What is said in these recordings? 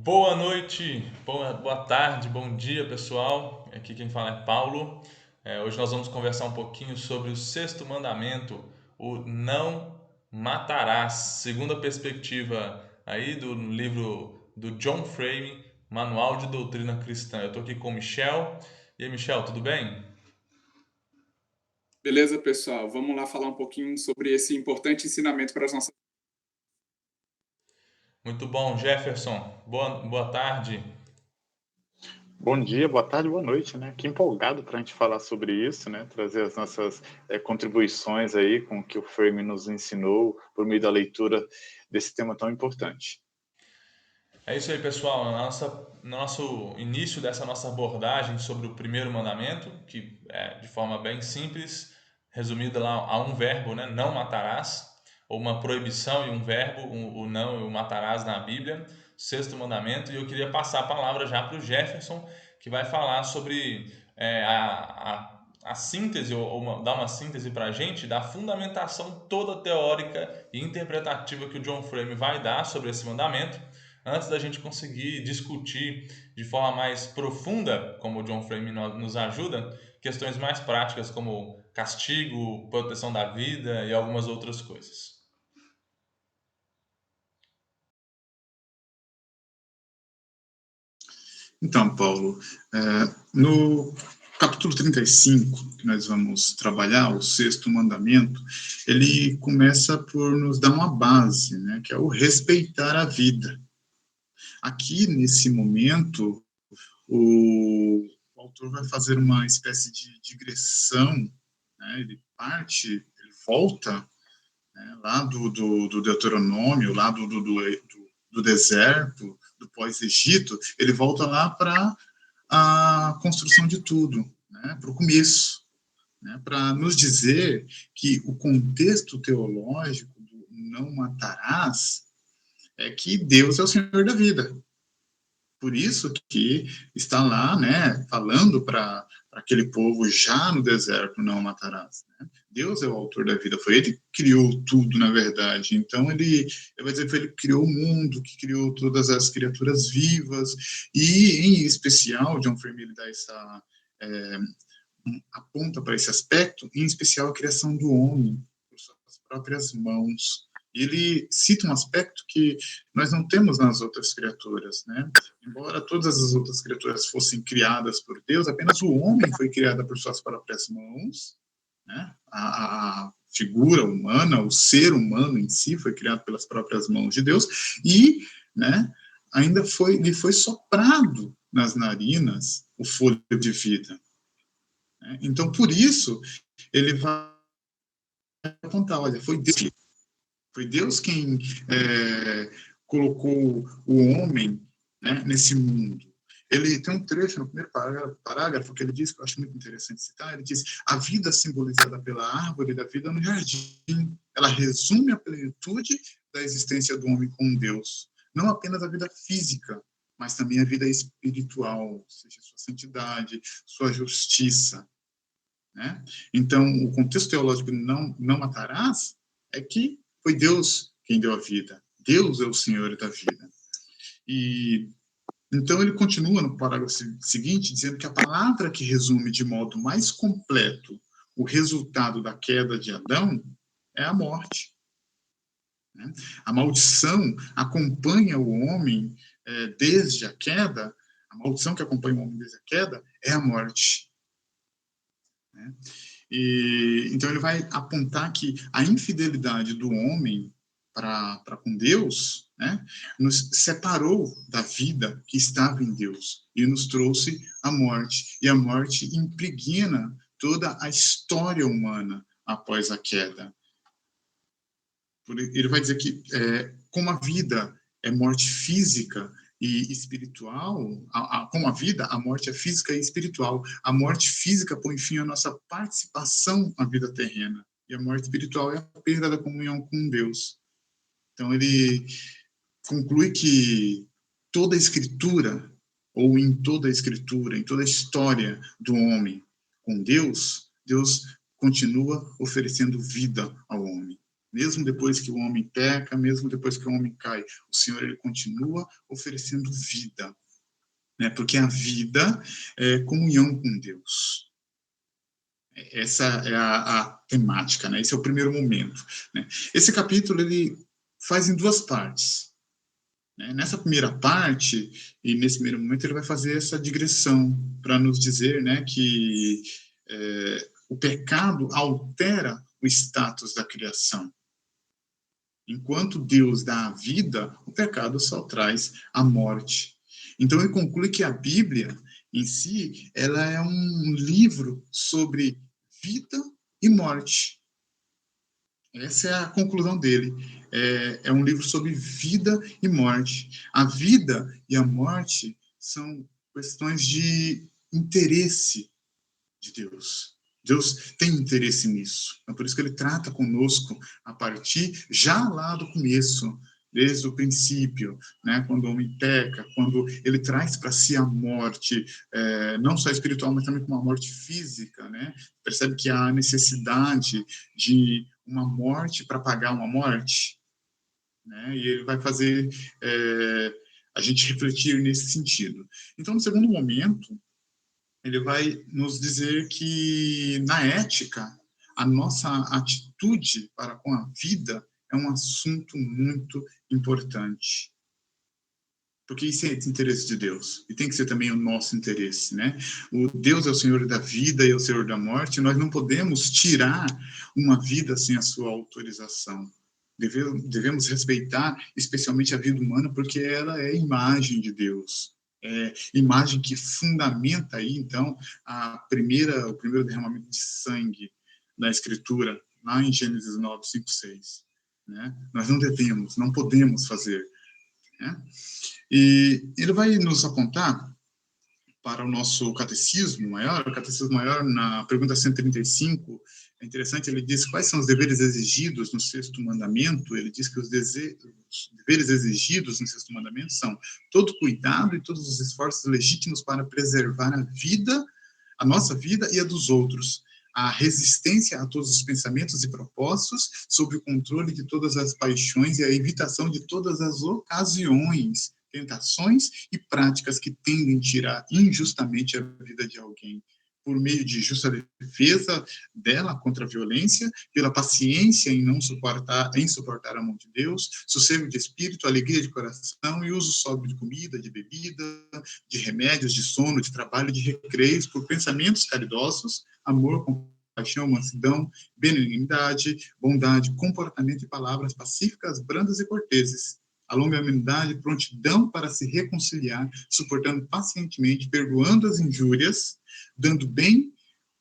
Boa noite, boa tarde, bom dia pessoal. Aqui quem fala é Paulo. Hoje nós vamos conversar um pouquinho sobre o sexto mandamento, o não matarás, segundo a perspectiva aí do livro do John Frame, Manual de Doutrina Cristã. Eu estou aqui com o Michel. E aí, Michel, tudo bem? Beleza, pessoal? Vamos lá falar um pouquinho sobre esse importante ensinamento para as nossas. Muito bom, Jefferson. Boa tarde. Bom dia, boa tarde, boa noite, né? Que empolgado para a gente falar sobre isso, né? Trazer as nossas contribuições aí com o que o Frame nos ensinou por meio da leitura desse tema tão importante. É isso aí, pessoal. No nosso início dessa nossa abordagem sobre o primeiro mandamento, que é de forma bem simples, resumida lá a um verbo, né? Não matarás, ou uma proibição e um verbo, o não e o matarás na Bíblia, sexto mandamento. E eu queria passar a palavra já para o Jefferson, que vai falar sobre a síntese, dar uma síntese para a gente da fundamentação toda teórica e interpretativa que o John Frame vai dar sobre esse mandamento antes da gente conseguir discutir de forma mais profunda, como o John Frame nos ajuda, questões mais práticas como castigo, proteção da vida e algumas outras coisas. Então, Paulo, no capítulo 35, que nós vamos trabalhar, o sexto mandamento, ele começa por nos dar uma base, né, que é o respeitar a vida. Aqui, nesse momento, o autor vai fazer uma espécie de digressão, né, ele volta, né, lá do Deuteronômio, lá do deserto, do pós-Egito, ele volta lá para a construção de tudo, né, para o começo, né, para nos dizer que o contexto teológico do não matarás é que Deus é o Senhor da vida. Por isso que está lá, né, falando para aquele povo já no deserto, não matarás. Né? Deus é o autor da vida, foi ele que criou tudo, na verdade. Então, ele vai dizer que ele criou o mundo, que criou todas as criaturas vivas, e, em especial, John Frame ele dá é, aponta para esse aspecto, em especial a criação do homem, por suas próprias mãos. E ele cita um aspecto que nós não temos nas outras criaturas, né? Embora todas as outras criaturas fossem criadas por Deus, apenas o homem foi criado por suas próprias mãos, né? A figura humana, o ser humano em si foi criado pelas próprias mãos de Deus e, né, lhe foi soprado nas narinas o fôlego de vida. Né? Então, por isso, ele vai apontar, olha, foi Deus quem colocou o homem, né, nesse mundo. Ele tem um trecho no primeiro parágrafo que ele diz, que eu acho muito interessante citar, ele diz, a vida simbolizada pela árvore da vida no jardim, ela resume a plenitude da existência do homem com Deus. Não apenas a vida física, mas também a vida espiritual, ou seja, sua santidade, sua justiça. Né? Então, o contexto teológico não matarás é que foi Deus quem deu a vida. Deus é o Senhor da vida. E então ele continua no parágrafo seguinte dizendo que a palavra que resume de modo mais completo o resultado da queda de Adão é a morte. Né? A maldição acompanha o homem desde a queda. A maldição que acompanha o homem desde a queda é a morte. Né? Então ele vai apontar que a infidelidade do homem para com Deus, né, nos separou da vida que estava em Deus e nos trouxe a morte. E a morte impregna toda a história humana após a queda. Ele vai dizer que como a vida é morte física e espiritual, como a vida, a morte é física e espiritual. A morte física põe fim à nossa participação na vida terrena. E a morte espiritual é a perda da comunhão com Deus. Então, ele conclui que toda a escritura, ou em toda a escritura, em toda a história do homem com Deus, Deus continua oferecendo vida ao homem. Mesmo depois que o homem peca, mesmo depois que o homem cai, o Senhor ele continua oferecendo vida, né? Porque a vida é comunhão com Deus. Essa é a temática, né? Esse é o primeiro momento, né? Esse capítulo ele faz em duas partes, né? Nessa primeira parte e nesse primeiro momento ele vai fazer essa digressão para nos dizer, né, que o pecado altera o status da criação. Enquanto Deus dá a vida, o pecado só traz a morte. Então ele conclui que a Bíblia em si, ela é um livro sobre vida e morte. Essa é a conclusão dele. É um livro sobre vida e morte. A vida e a morte são questões de interesse de Deus. Deus tem interesse nisso. É por isso que ele trata conosco a partir já lá do começo, desde o princípio, né? Quando o homem peca, quando ele traz para si a morte, não só espiritual, mas também com uma morte física, né? Percebe que há necessidade de uma morte para pagar uma morte, né? E ele vai fazer a gente refletir nesse sentido. Então, no segundo momento, ele vai nos dizer que, na ética, a nossa atitude para com a vida é um assunto muito importante. Porque isso é interesse de Deus. E tem que ser também o nosso interesse, né? O Deus é o Senhor da vida e é o Senhor da morte. Nós não podemos tirar uma vida sem a sua autorização. Devemos respeitar, especialmente a vida humana, porque ela é imagem de Deus. É imagem que fundamenta aí, então, o primeiro derramamento de sangue da Escritura, lá em Gênesis 9, 5, 6. Né? Nós não podemos fazer. Né? E ele vai nos apontar para o nosso catecismo maior. O catecismo maior, na pergunta 135, é interessante, ele diz quais são os deveres exigidos no sexto mandamento. Ele diz que os deveres exigidos no sexto mandamento são todo cuidado e todos os esforços legítimos para preservar a vida, a nossa vida e a dos outros, a resistência a todos os pensamentos e propósitos, sob o controle de todas as paixões e a evitação de todas as ocasiões, tentações e práticas que tendem a tirar injustamente a vida de alguém, por meio de justa defesa dela contra a violência, pela paciência em suportar a mão de Deus, sossego de espírito, alegria de coração e uso sóbrio de comida, de bebida, de remédios, de sono, de trabalho, de recreios, por pensamentos caridosos, amor, compaixão, mansidão, benignidade, bondade, comportamento e palavras pacíficas, brandas e corteses, a longanimidade, prontidão para se reconciliar, suportando pacientemente, perdoando as injúrias, dando bem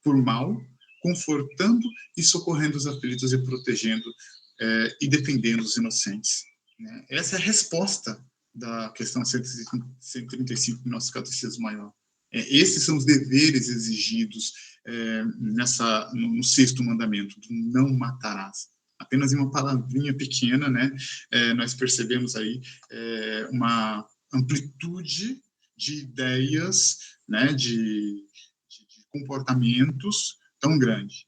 por mal, confortando e socorrendo os aflitos e protegendo e defendendo os inocentes. Né? Essa é a resposta da questão 135 do nosso Catecismo Maior. Esses são os deveres exigidos no sexto mandamento, do não matarás. Apenas em uma palavrinha pequena, né, nós percebemos aí uma amplitude de ideias, né, de comportamentos tão grande.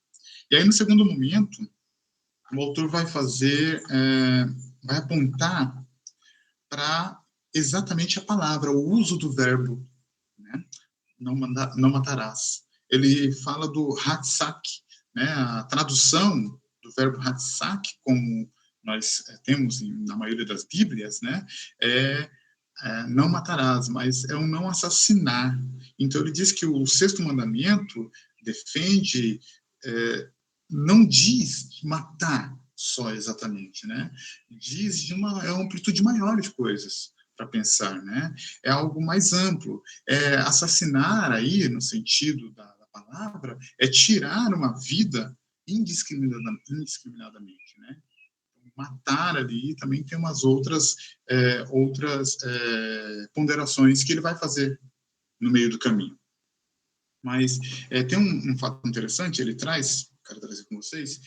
E aí, no segundo momento, o autor vai vai apontar para exatamente a palavra, o uso do verbo, né? Não matarás. Ele fala do hatsak, né? A tradução do verbo hatsak, como nós temos na maioria das Bíblias, né? Não matarás, mas é o não assassinar. Então ele diz que o sexto mandamento defende, não diz matar só exatamente, né? Diz de uma amplitude maior de coisas para pensar, né? É algo mais amplo. Assassinar aí, no sentido da palavra, é tirar uma vida indiscriminadamente, né? Matar ali também tem umas outras ponderações que ele vai fazer no meio do caminho. Mas tem um fato interessante, ele traz, quero trazer com vocês,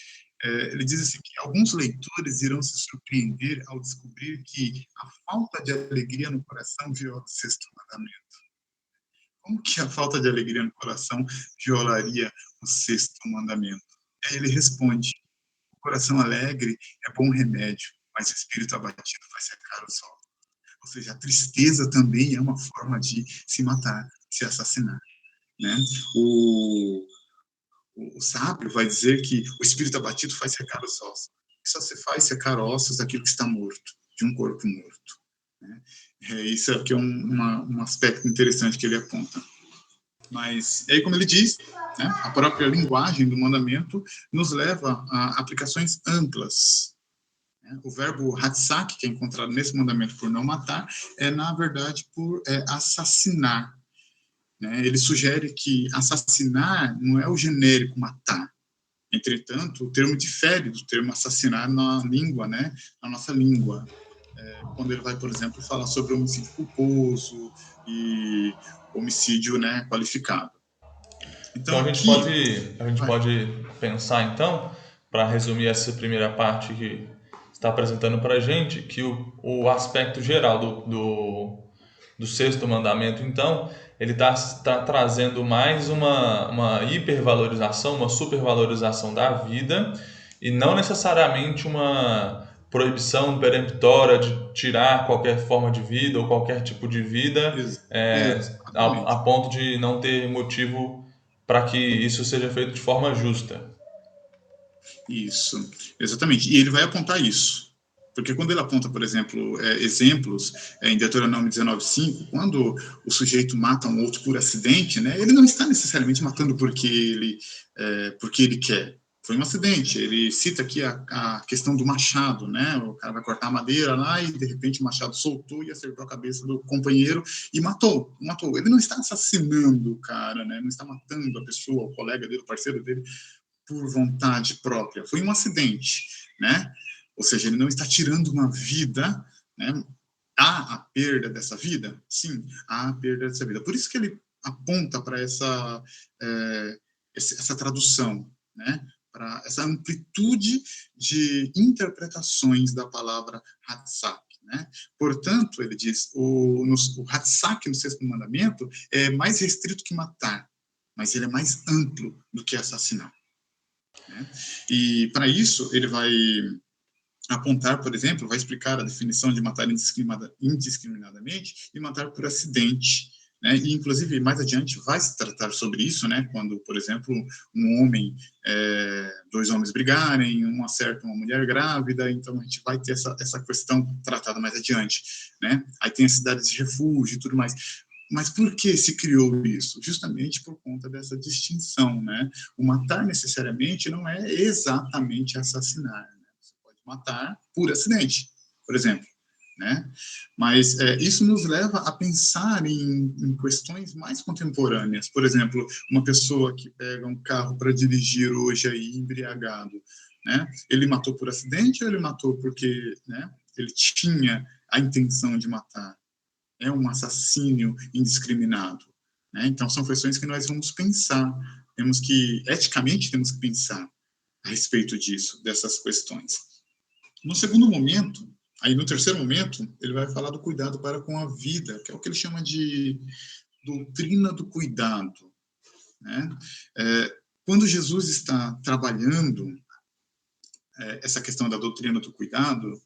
ele diz assim que alguns leitores irão se surpreender ao descobrir que a falta de alegria no coração viola o sexto mandamento. Como que a falta de alegria no coração violaria o sexto mandamento? Aí ele responde, coração alegre é bom remédio, mas o espírito abatido faz secar o sol. Ou seja, a tristeza também é uma forma de se matar, se assassinar, né? O sábio vai dizer que o espírito abatido faz secar os ossos. Só se faz secar ossos daquilo que está morto, de um corpo morto, né? Isso aqui é um aspecto interessante que ele aponta. Mas, aí, como ele diz, né, a própria linguagem do mandamento nos leva a aplicações amplas. Né? O verbo hatsak, que é encontrado nesse mandamento por não matar, é, na verdade, por assassinar. Né? Ele sugere que assassinar não é o genérico matar. Entretanto, o termo difere do termo assassinar na língua, né? Na nossa língua. Quando ele vai, por exemplo, falar sobre homicídio culposo e homicídio, né, qualificado. Então Então, aqui... a gente pode pensar, então, para resumir essa primeira parte que está apresentando para a gente, que o aspecto geral do sexto mandamento, então, ele está trazendo mais uma hipervalorização, uma supervalorização da vida, e não necessariamente uma proibição peremptória de tirar qualquer forma de vida ou qualquer tipo de vida, a Exatamente. ponto de não ter motivo para que isso seja feito de forma justa. Isso, exatamente. E ele vai apontar isso. Porque quando ele aponta, por exemplo, exemplos em Deuteronômio 19:5, quando o sujeito mata um outro por acidente, né, ele não está necessariamente matando porque ele quer. Foi um acidente. Ele cita aqui a questão do machado, né? O cara vai cortar a madeira lá e, de repente, o machado soltou e acertou a cabeça do companheiro e matou. Ele não está assassinando o cara, né? Não está matando a pessoa, o colega dele, o parceiro dele, por vontade própria. Foi um acidente, né? Ou seja, ele não está tirando uma vida, né? Há a perda dessa vida? Sim, há a perda dessa vida. Por isso que ele aponta para essa tradução, né? Para essa amplitude de interpretações da palavra hatsak, né? Portanto, ele diz, o hatsak no sexto mandamento é mais restrito que matar, mas ele é mais amplo do que assassinar. Né? E, para isso, ele vai apontar, por exemplo, vai explicar a definição de matar indiscriminadamente e matar por acidente. Né? E, inclusive, mais adiante vai se tratar sobre isso, né? Quando, por exemplo, dois homens brigarem, um acerta uma mulher grávida, então a gente vai ter essa questão tratada mais adiante. Né? Aí tem as cidades de refúgio e tudo mais. Mas por que se criou isso? Justamente por conta dessa distinção, né? O matar necessariamente não é exatamente assassinar. Né? Você pode matar por acidente, por exemplo, né? Mas isso nos leva a pensar em questões mais contemporâneas. Por exemplo, uma pessoa que pega um carro para dirigir hoje aí embriagado, né? Ele matou por acidente ou ele matou porque, né, ele tinha a intenção de matar? É um assassínio indiscriminado. Né? Então, são questões que nós vamos pensar, eticamente, temos que pensar a respeito disso, dessas questões. No segundo momento, aí no terceiro momento, ele vai falar do cuidado para com a vida, que é o que ele chama de doutrina do cuidado. Né? Quando Jesus está trabalhando essa questão da doutrina do cuidado,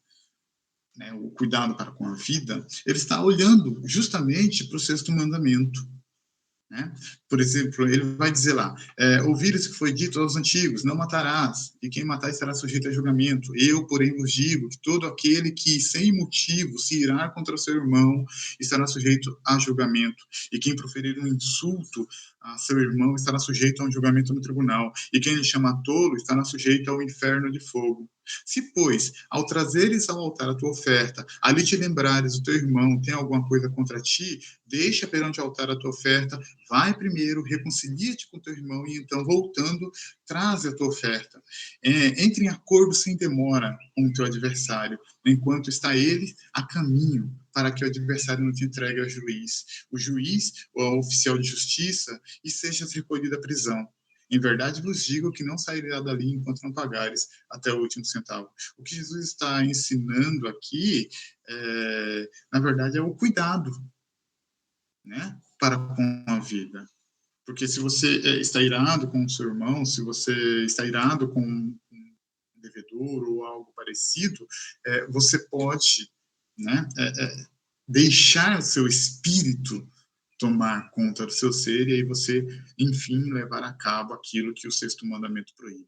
né, o cuidado para com a vida, ele está olhando justamente para o sexto mandamento. Né? Por exemplo, ele vai dizer lá, ouvires que foi dito aos antigos, não matarás, e quem matar estará sujeito a julgamento. Eu, porém, vos digo que todo aquele que, sem motivo, se irá contra o seu irmão, estará sujeito a julgamento. E quem proferir um insulto a seu irmão estará sujeito a um julgamento no tribunal. E quem lhe chama tolo estará sujeito ao inferno de fogo. Se, pois, ao trazeres ao altar a tua oferta, ali te lembrares o teu irmão tem alguma coisa contra ti, deixa perante o altar a tua oferta, vai primeiro, reconcilia-te com teu irmão e então, voltando, traz a tua oferta. Entre em acordo sem demora com o teu adversário, enquanto está ele a caminho, para que o adversário não te entregue ao juiz. O juiz ou ao oficial de justiça e sejas recolhido à prisão. Em verdade vos digo que não sairá dali enquanto não pagares até o último centavo. O que Jesus está ensinando aqui, na verdade, é o cuidado, né, para com a vida. Porque se você está irado com o seu irmão, se você está irado com um devedor, computador ou algo parecido, você pode, né, deixar o seu espírito tomar conta do seu ser e aí você, enfim, levar a cabo aquilo que o sexto mandamento proíbe.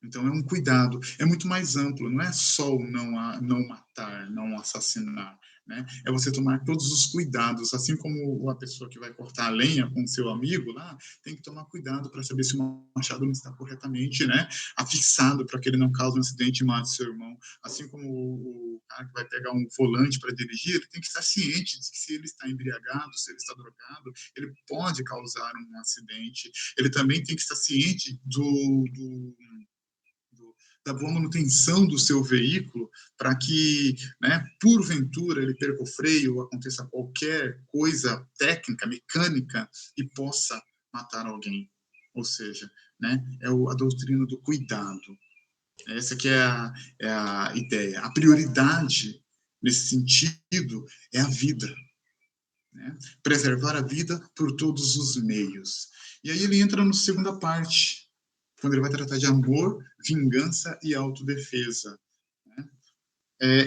Então é um cuidado, é muito mais amplo, não é só o não matar, não assassinar, né? É você tomar todos os cuidados, assim como a pessoa que vai cortar a lenha com o seu amigo lá, tem que tomar cuidado para saber se o machado não está corretamente, né, afixado para que ele não cause um acidente e mate seu irmão. Assim como o cara que vai pegar um volante para dirigir, ele tem que estar ciente de que se ele está embriagado, se ele está drogado, ele pode causar um acidente. Ele também tem que estar ciente da boa manutenção do seu veículo para que, né, porventura, ele perca o freio ou aconteça qualquer coisa técnica, mecânica e possa matar alguém. Ou seja, né, a doutrina do cuidado. Essa que é a ideia. A prioridade, nesse sentido, é a vida. Né? Preservar a vida por todos os meios. E aí ele entra na segunda parte, quando ele vai tratar de amor, vingança e autodefesa. Né?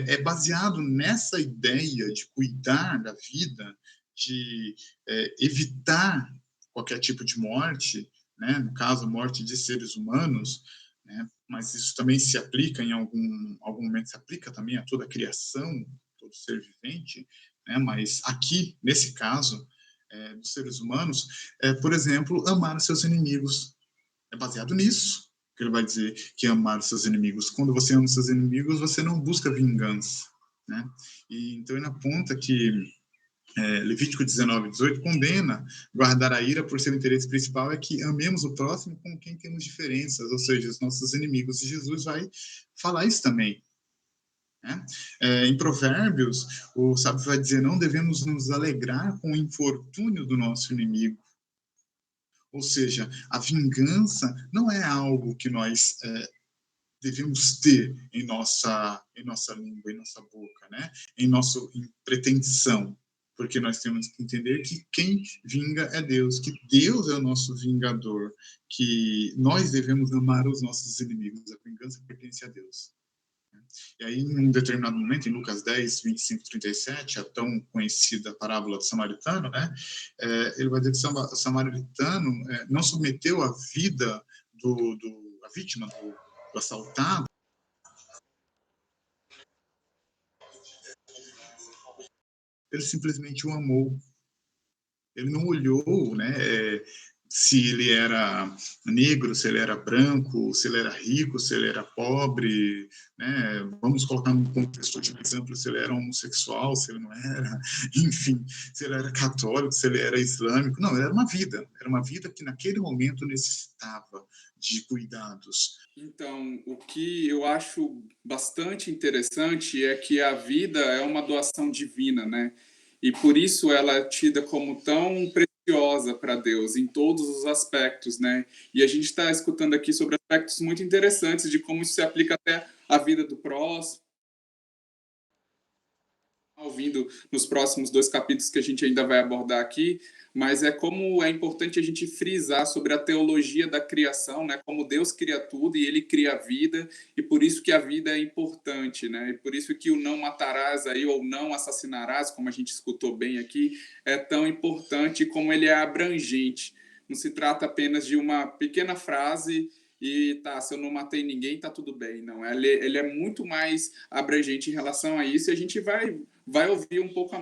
É baseado nessa ideia de cuidar da vida, de evitar qualquer tipo de morte, né? No caso, morte de seres humanos, né? Mas isso também se aplica em algum momento, se aplica também a toda a criação, todo ser vivente, né? Mas aqui, nesse caso, dos seres humanos, por exemplo, amar os seus inimigos, é baseado nisso que ele vai dizer que é amar os seus inimigos. Quando você ama os seus inimigos, você não busca vingança, né? E então ele aponta que Levítico 19:18 condena guardar a ira por seu interesse principal é que amemos o próximo com quem temos diferenças, ou seja, os nossos inimigos. E Jesus vai falar isso também. Né? Em Provérbios, o sábio vai dizer: não devemos nos alegrar com o infortúnio do nosso inimigo. Ou seja, a vingança não é algo que nós devemos ter em nossa língua, em nossa boca, né? Em pretensão, porque nós temos que entender que quem vinga é Deus, que Deus é o nosso vingador, que nós devemos amar os nossos inimigos. A vingança pertence a Deus. E aí, em um determinado momento, em Lucas 10, 25, 37, a tão conhecida parábola do samaritano, né, ele vai dizer que o samaritano não submeteu a vida a vítima, do assaltado, ele simplesmente o amou. Ele não olhou, né, se ele era negro, se ele era branco, se ele era rico, se ele era pobre, né? Vamos colocar num contexto de exemplo, se ele era homossexual, se ele não era, enfim, se ele era católico, se ele era islâmico. Não, era uma vida que naquele momento necessitava de cuidados. Então, o que eu acho bastante interessante é que a vida é uma doação divina, né? E por isso ela é tida como tão preciosa para Deus em todos os aspectos, né? E a gente está escutando aqui sobre aspectos muito interessantes de como isso se aplica até à vida do próximo, ouvindo nos próximos 2 capítulos que a gente ainda vai abordar aqui, mas é como é importante a gente frisar sobre a teologia da criação, né? Como Deus cria tudo e Ele cria a vida, e por isso que a vida é importante, né? E por isso que o não matarás aí, ou não assassinarás, como a gente escutou bem aqui, é tão importante como ele é abrangente. Não se trata apenas de uma pequena frase e tá, se eu não matei ninguém, tá tudo bem. Não, ele é muito mais abrangente em relação a isso, e a gente vai ouvir um pouco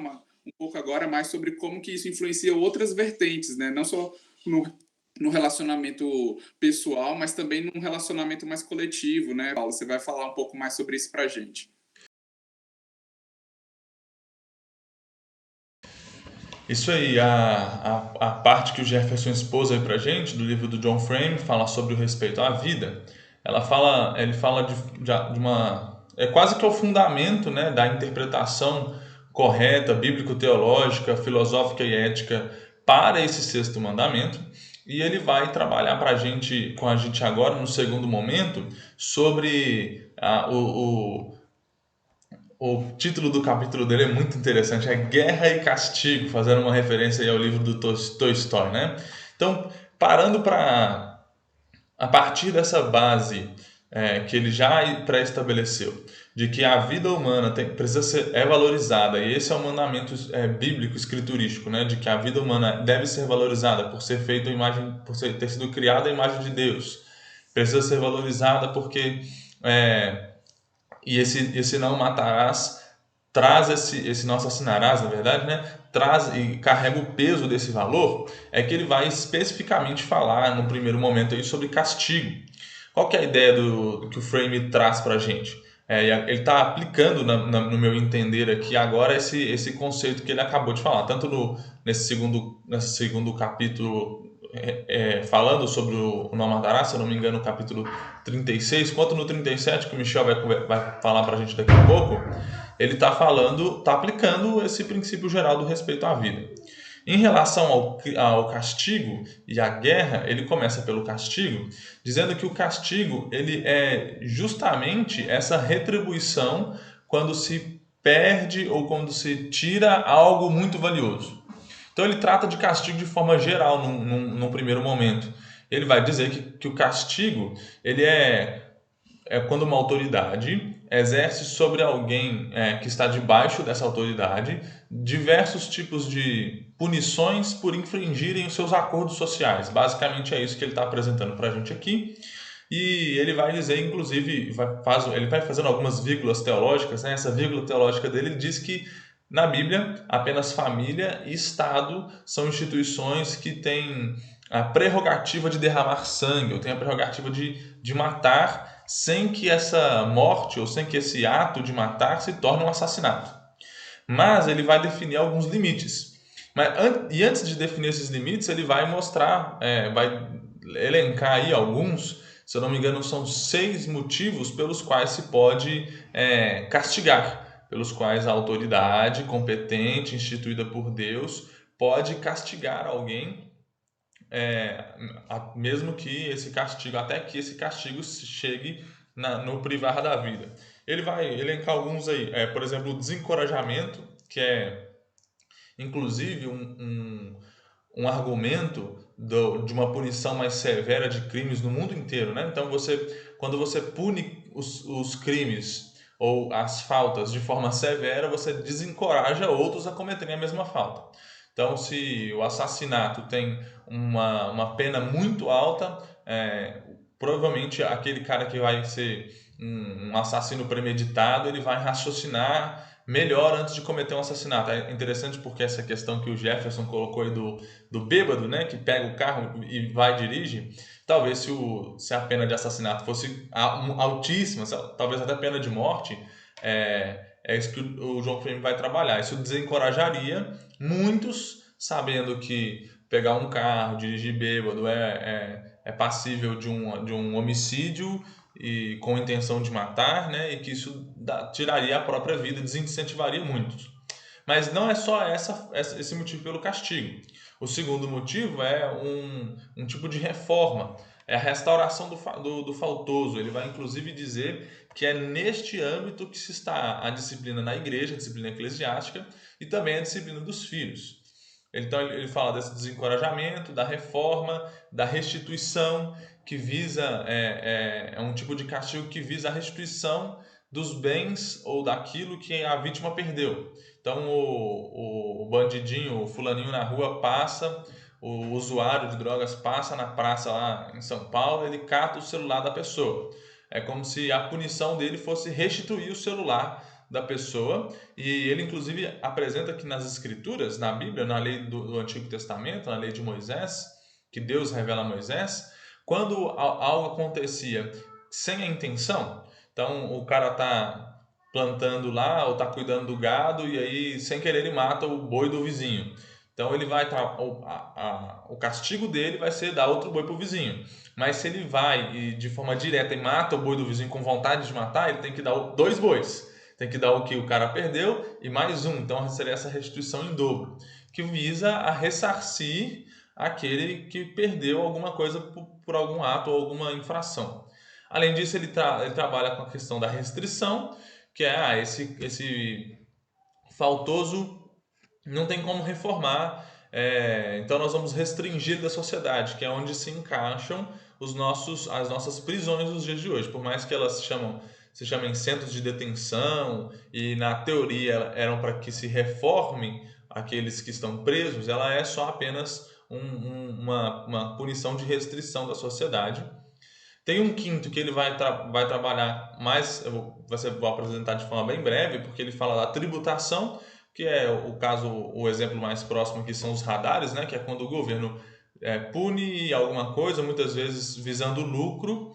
agora mais sobre como que isso influencia outras vertentes, né? Não só no relacionamento pessoal, mas também num relacionamento mais coletivo, né, Paulo? Você vai falar um pouco mais sobre isso pra gente. Isso aí, a parte que o Jefferson expôs aí pra gente, do livro do John Frame, fala sobre o respeito à vida. Ele fala de uma... É quase que o fundamento, né, da interpretação correta, bíblico-teológica, filosófica e ética para esse sexto mandamento. E ele vai trabalhar com a gente agora, no segundo momento, sobre o título do capítulo dele é muito interessante, é Guerra e Castigo, fazendo uma referência aí ao livro do Tolstói, né? Então, parando a partir dessa base que ele já pré-estabeleceu, de que a vida humana é valorizada, e esse é o mandamento bíblico, escriturístico, né, de que a vida humana deve ser valorizada por ser feita ter sido criada à imagem de Deus, precisa ser valorizada porque esse não matarás traz esse não assassinarás, na verdade, né? Traz e carrega o peso desse valor, é que ele vai especificamente falar no primeiro momento aí sobre castigo. Qual que é a ideia do que o Frame traz para a gente? Ele está aplicando, no meu entender aqui agora, esse conceito que ele acabou de falar, tanto nesse segundo capítulo, falando sobre o não matarás, se eu não me engano, no capítulo 36, quanto no 37, que o Michel vai falar para a gente daqui a pouco. Ele está aplicando esse princípio geral do respeito à vida. Em relação ao castigo e à guerra, ele começa pelo castigo, dizendo que o castigo ele é justamente essa retribuição quando se perde ou quando se tira algo muito valioso. Então ele trata de castigo de forma geral num primeiro momento. Ele vai dizer que o castigo ele é quando uma autoridade exerce sobre alguém que está debaixo dessa autoridade diversos tipos de punições por infringirem os seus acordos sociais. Basicamente é isso que ele está apresentando para a gente aqui. E ele vai dizer, inclusive, ele vai fazendo algumas vírgulas teológicas, né? Essa vírgula teológica dele, ele diz que na Bíblia apenas família e Estado são instituições que têm a prerrogativa de derramar sangue, ou têm a prerrogativa de matar sem que essa morte ou sem que esse ato de matar se torne um assassinato. Mas ele vai definir alguns limites. E antes de definir esses limites, ele vai mostrar, vai elencar aí alguns, se eu não me engano, são 6 motivos pelos quais se pode castigar, pelos quais a autoridade competente, instituída por Deus, pode castigar alguém, mesmo que esse castigo, até que esse castigo chegue no privar da vida. Ele vai elencar alguns aí, por exemplo, o desencorajamento, que é inclusive um argumento de uma punição mais severa de crimes no mundo inteiro, né? Então, quando você pune os crimes ou as faltas de forma severa, você desencoraja outros a cometerem a mesma falta. Então, se o assassinato tem uma pena muito alta, provavelmente aquele cara que vai ser um assassino premeditado, ele vai raciocinar melhor antes de cometer um assassinato. É interessante porque essa questão que o Jefferson colocou aí do bêbado, né, que pega o carro e vai dirigir, talvez se a pena de assassinato fosse altíssima, talvez até pena de morte, é isso que o John Frame vai trabalhar. Isso desencorajaria muitos, sabendo que pegar um carro, dirigir bêbado é passível de um homicídio e com intenção de matar, né? E que isso tiraria a própria vida, desincentivaria muitos. Mas não é só esse motivo pelo castigo. O segundo motivo é um tipo de reforma, é a restauração do faltoso. Ele vai inclusive dizer que é neste âmbito que se está a disciplina na igreja, a disciplina eclesiástica e também a disciplina dos filhos. Então ele fala desse desencorajamento, da reforma, da restituição, que visa, é um tipo de castigo que visa a restituição dos bens ou daquilo que a vítima perdeu. Então o bandidinho, o fulaninho na rua passa, o usuário de drogas passa na praça lá em São Paulo, ele cata o celular da pessoa. É como se a punição dele fosse restituir o celular da pessoa, e ele inclusive apresenta que nas escrituras, na Bíblia, na lei do Antigo Testamento, na lei de Moisés, que Deus revela a Moisés, quando algo acontecia sem a intenção, então o cara está plantando lá ou está cuidando do gado e aí sem querer ele mata o boi do vizinho. Então ele vai o castigo dele vai ser dar outro boi para o vizinho. Mas se ele vai e de forma direta e mata o boi do vizinho com vontade de matar, ele tem que dar 2 bois. Tem que dar o que o cara perdeu e mais um. Então seria essa restituição em dobro, que visa a ressarcir aquele que perdeu alguma coisa por algum ato ou alguma infração. Além disso, ele trabalha com a questão da restrição, que é esse faltoso não tem como reformar, então nós vamos restringir da sociedade, que é onde se encaixam as nossas prisões nos dias de hoje. Por mais que elas se chamem centros de detenção e na teoria eram para que se reformem aqueles que estão presos, ela é só apenas uma punição de restrição da sociedade. Tem um quinto que ele vai trabalhar mais, vou apresentar de forma bem breve, porque ele fala da tributação, que é o exemplo mais próximo aqui são os radares, né, que é quando o governo pune alguma coisa, muitas vezes visando o lucro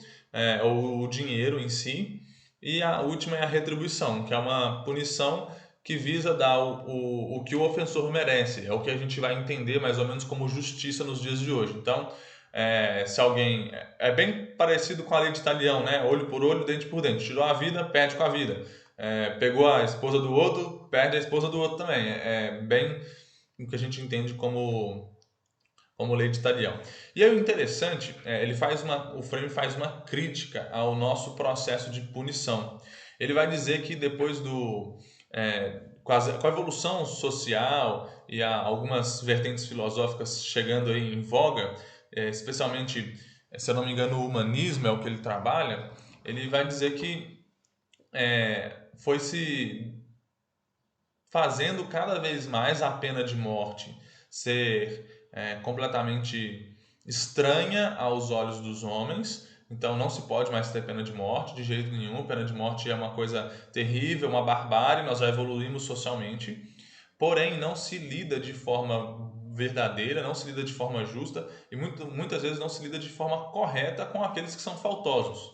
ou o dinheiro em si. E a última é a retribuição, que é uma punição que visa dar o que o ofensor merece. É o que a gente vai entender mais ou menos como justiça nos dias de hoje. Então, se alguém... É bem parecido com a lei de Talião, né? Olho por olho, dente por dente. Tirou a vida, perde com a vida. Pegou a esposa do outro, perde a esposa do outro também. É bem o que a gente entende como lei de Talião. E aí o interessante, o Frame faz uma crítica ao nosso processo de punição. Ele vai dizer que depois com a evolução social e algumas vertentes filosóficas chegando aí em voga, especialmente, se eu não me engano, o humanismo é o que ele trabalha, ele vai dizer que foi se fazendo cada vez mais a pena de morte ser completamente estranha aos olhos dos homens. Então não se pode mais ter pena de morte de jeito nenhum. Pena de morte é uma coisa terrível, uma barbárie. Nós já evoluímos socialmente, porém não se lida de forma verdadeira, não se lida de forma justa e muitas vezes não se lida de forma correta com aqueles que são faltosos.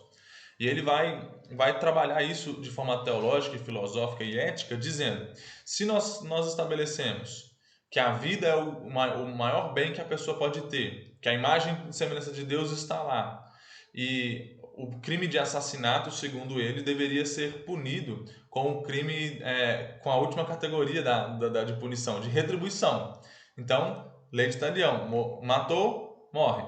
E ele vai trabalhar isso de forma teológica, filosófica e ética, dizendo: se nós estabelecemos que a vida é o maior bem que a pessoa pode ter, que a imagem e semelhança de Deus está lá, e o crime de assassinato, segundo ele, deveria ser punido com o crime, com a última categoria de punição, de retribuição. Então, lei de Talião, matou, morre.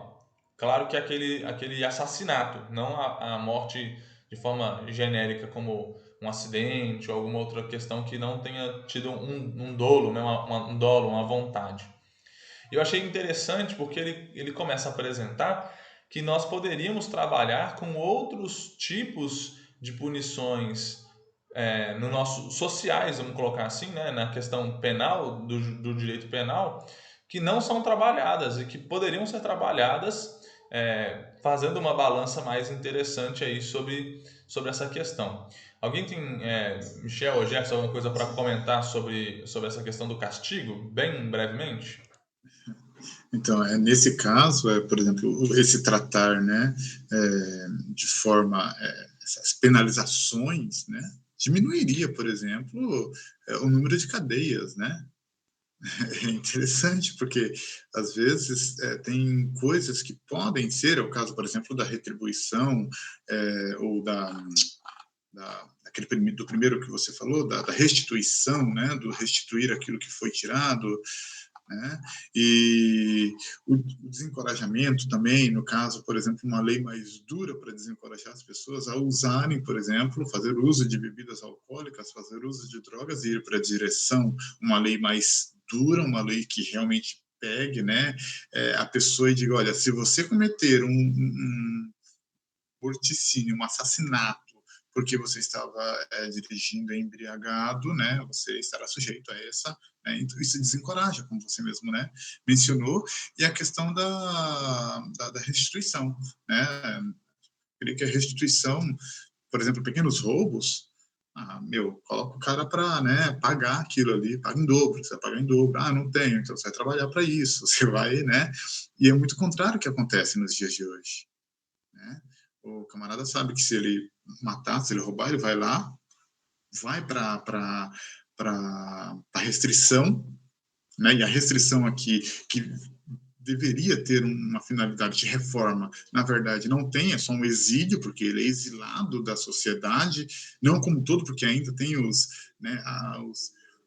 Claro que aquele assassinato, não a morte de forma genérica como um acidente ou alguma outra questão que não tenha tido um dolo, né? um dolo, uma vontade. Eu achei interessante porque ele começa a apresentar que nós poderíamos trabalhar com outros tipos de punições no nosso sociais, vamos colocar assim, né? Na questão penal, do direito penal, que não são trabalhadas e que poderiam ser trabalhadas fazendo uma balança mais interessante aí sobre essa questão. Alguém tem, Michel ou Jefferson, alguma coisa para comentar sobre essa questão do castigo, bem brevemente? Então, nesse caso, por exemplo, esse tratar, né, de forma, essas penalizações, né, diminuiria, por exemplo, o número de cadeias, né? É interessante, porque às vezes tem coisas que podem ser, é o caso, por exemplo, da retribuição, ou do primeiro que você falou, da restituição, né, do restituir aquilo que foi tirado, né? E o desencorajamento também, no caso, por exemplo, uma lei mais dura para desencorajar as pessoas a usarem, por exemplo, fazer uso de bebidas alcoólicas, fazer uso de drogas e ir para a direção, uma lei mais dura, uma lei que realmente pegue, né, a pessoa e diga, olha, se você cometer um morticínio, um assassinato, porque você estava dirigindo embriagado, né, você estará sujeito a essa, né, então isso desencoraja, como você mesmo, né, mencionou, e a questão da restituição, né, creio que a restituição, por exemplo, pequenos roubos, coloca o cara para, né, pagar aquilo ali, paga em dobro, você vai pagar em dobro, não tenho, então você vai trabalhar para isso, você vai, né, e é muito contrário o que acontece nos dias de hoje, né. O camarada sabe que se ele matar, se ele roubar, ele vai lá, vai para a restrição, né? E a restrição aqui, que deveria ter uma finalidade de reforma, na verdade não tem, é só um exílio, porque ele é exilado da sociedade, não como todo, porque ainda tem né,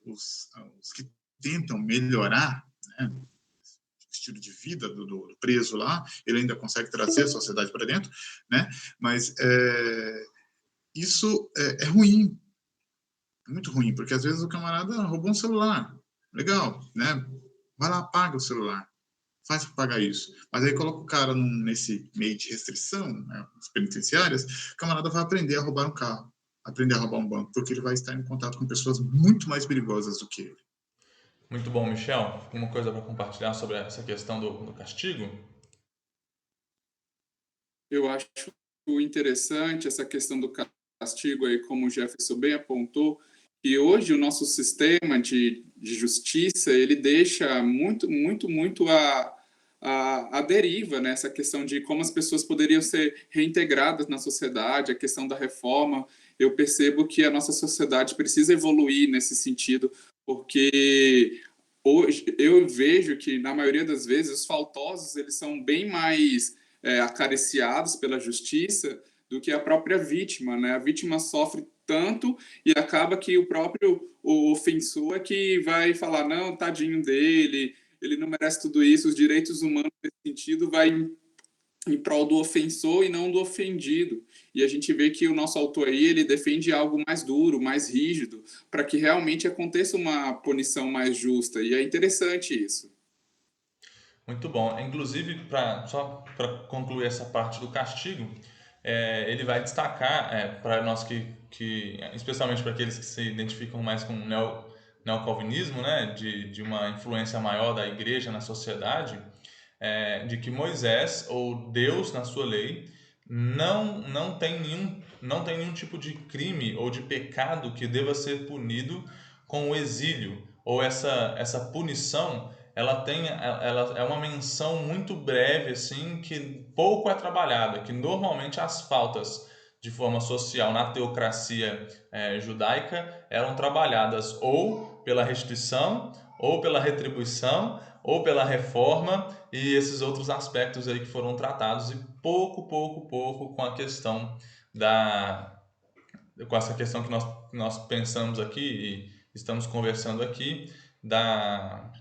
os que tentam melhorar, né, estilo de vida do preso lá, ele ainda consegue trazer a sociedade para dentro, né? Mas isso é ruim, é muito ruim, porque às vezes o camarada roubou um celular, legal, né? Vai lá, paga o celular. faz para pagar isso. Mas aí coloca o cara nesse meio de restrição, né, as penitenciárias, o camarada vai aprender a roubar um carro, aprender a roubar um banco, porque ele vai estar em contato com pessoas muito mais perigosas do que ele. Muito bom, Michel. Alguma coisa para compartilhar sobre essa questão do castigo? Eu acho interessante essa questão do castigo aí, como o Jefferson bem apontou, que hoje o nosso sistema de justiça, ele deixa muito a deriva, né? Essa questão de como as pessoas poderiam ser reintegradas na sociedade, a questão da reforma. Eu percebo que a nossa sociedade precisa evoluir nesse sentido, porque hoje eu vejo que, na maioria das vezes, os faltosos eles são bem mais acariciados pela justiça do que a própria vítima, né? A vítima sofre tanto e acaba que o ofensor é que vai falar, não, tadinho dele, ele não merece tudo isso, os direitos humanos nesse sentido vai em prol do ofensor e não do ofendido. E a gente vê que o nosso autor aí, ele defende algo mais duro, mais rígido, para que realmente aconteça uma punição mais justa. E é interessante isso. Muito bom. Inclusive, só para concluir essa parte do castigo, ele vai destacar para nós especialmente para aqueles que se identificam mais com o neocalvinismo, né, de uma influência maior da igreja na sociedade, de que Moisés, ou Deus na sua lei, não tem nenhum tipo de crime ou de pecado que deva ser punido com o exílio, ou essa punição ela é uma menção muito breve, assim, que pouco é trabalhada, que normalmente as faltas de forma social na teocracia judaica eram trabalhadas ou pela restituição, ou pela retribuição, ou pela reforma e esses outros aspectos aí que foram tratados, e pouco com a questão com essa questão que nós pensamos aqui e estamos conversando aqui, da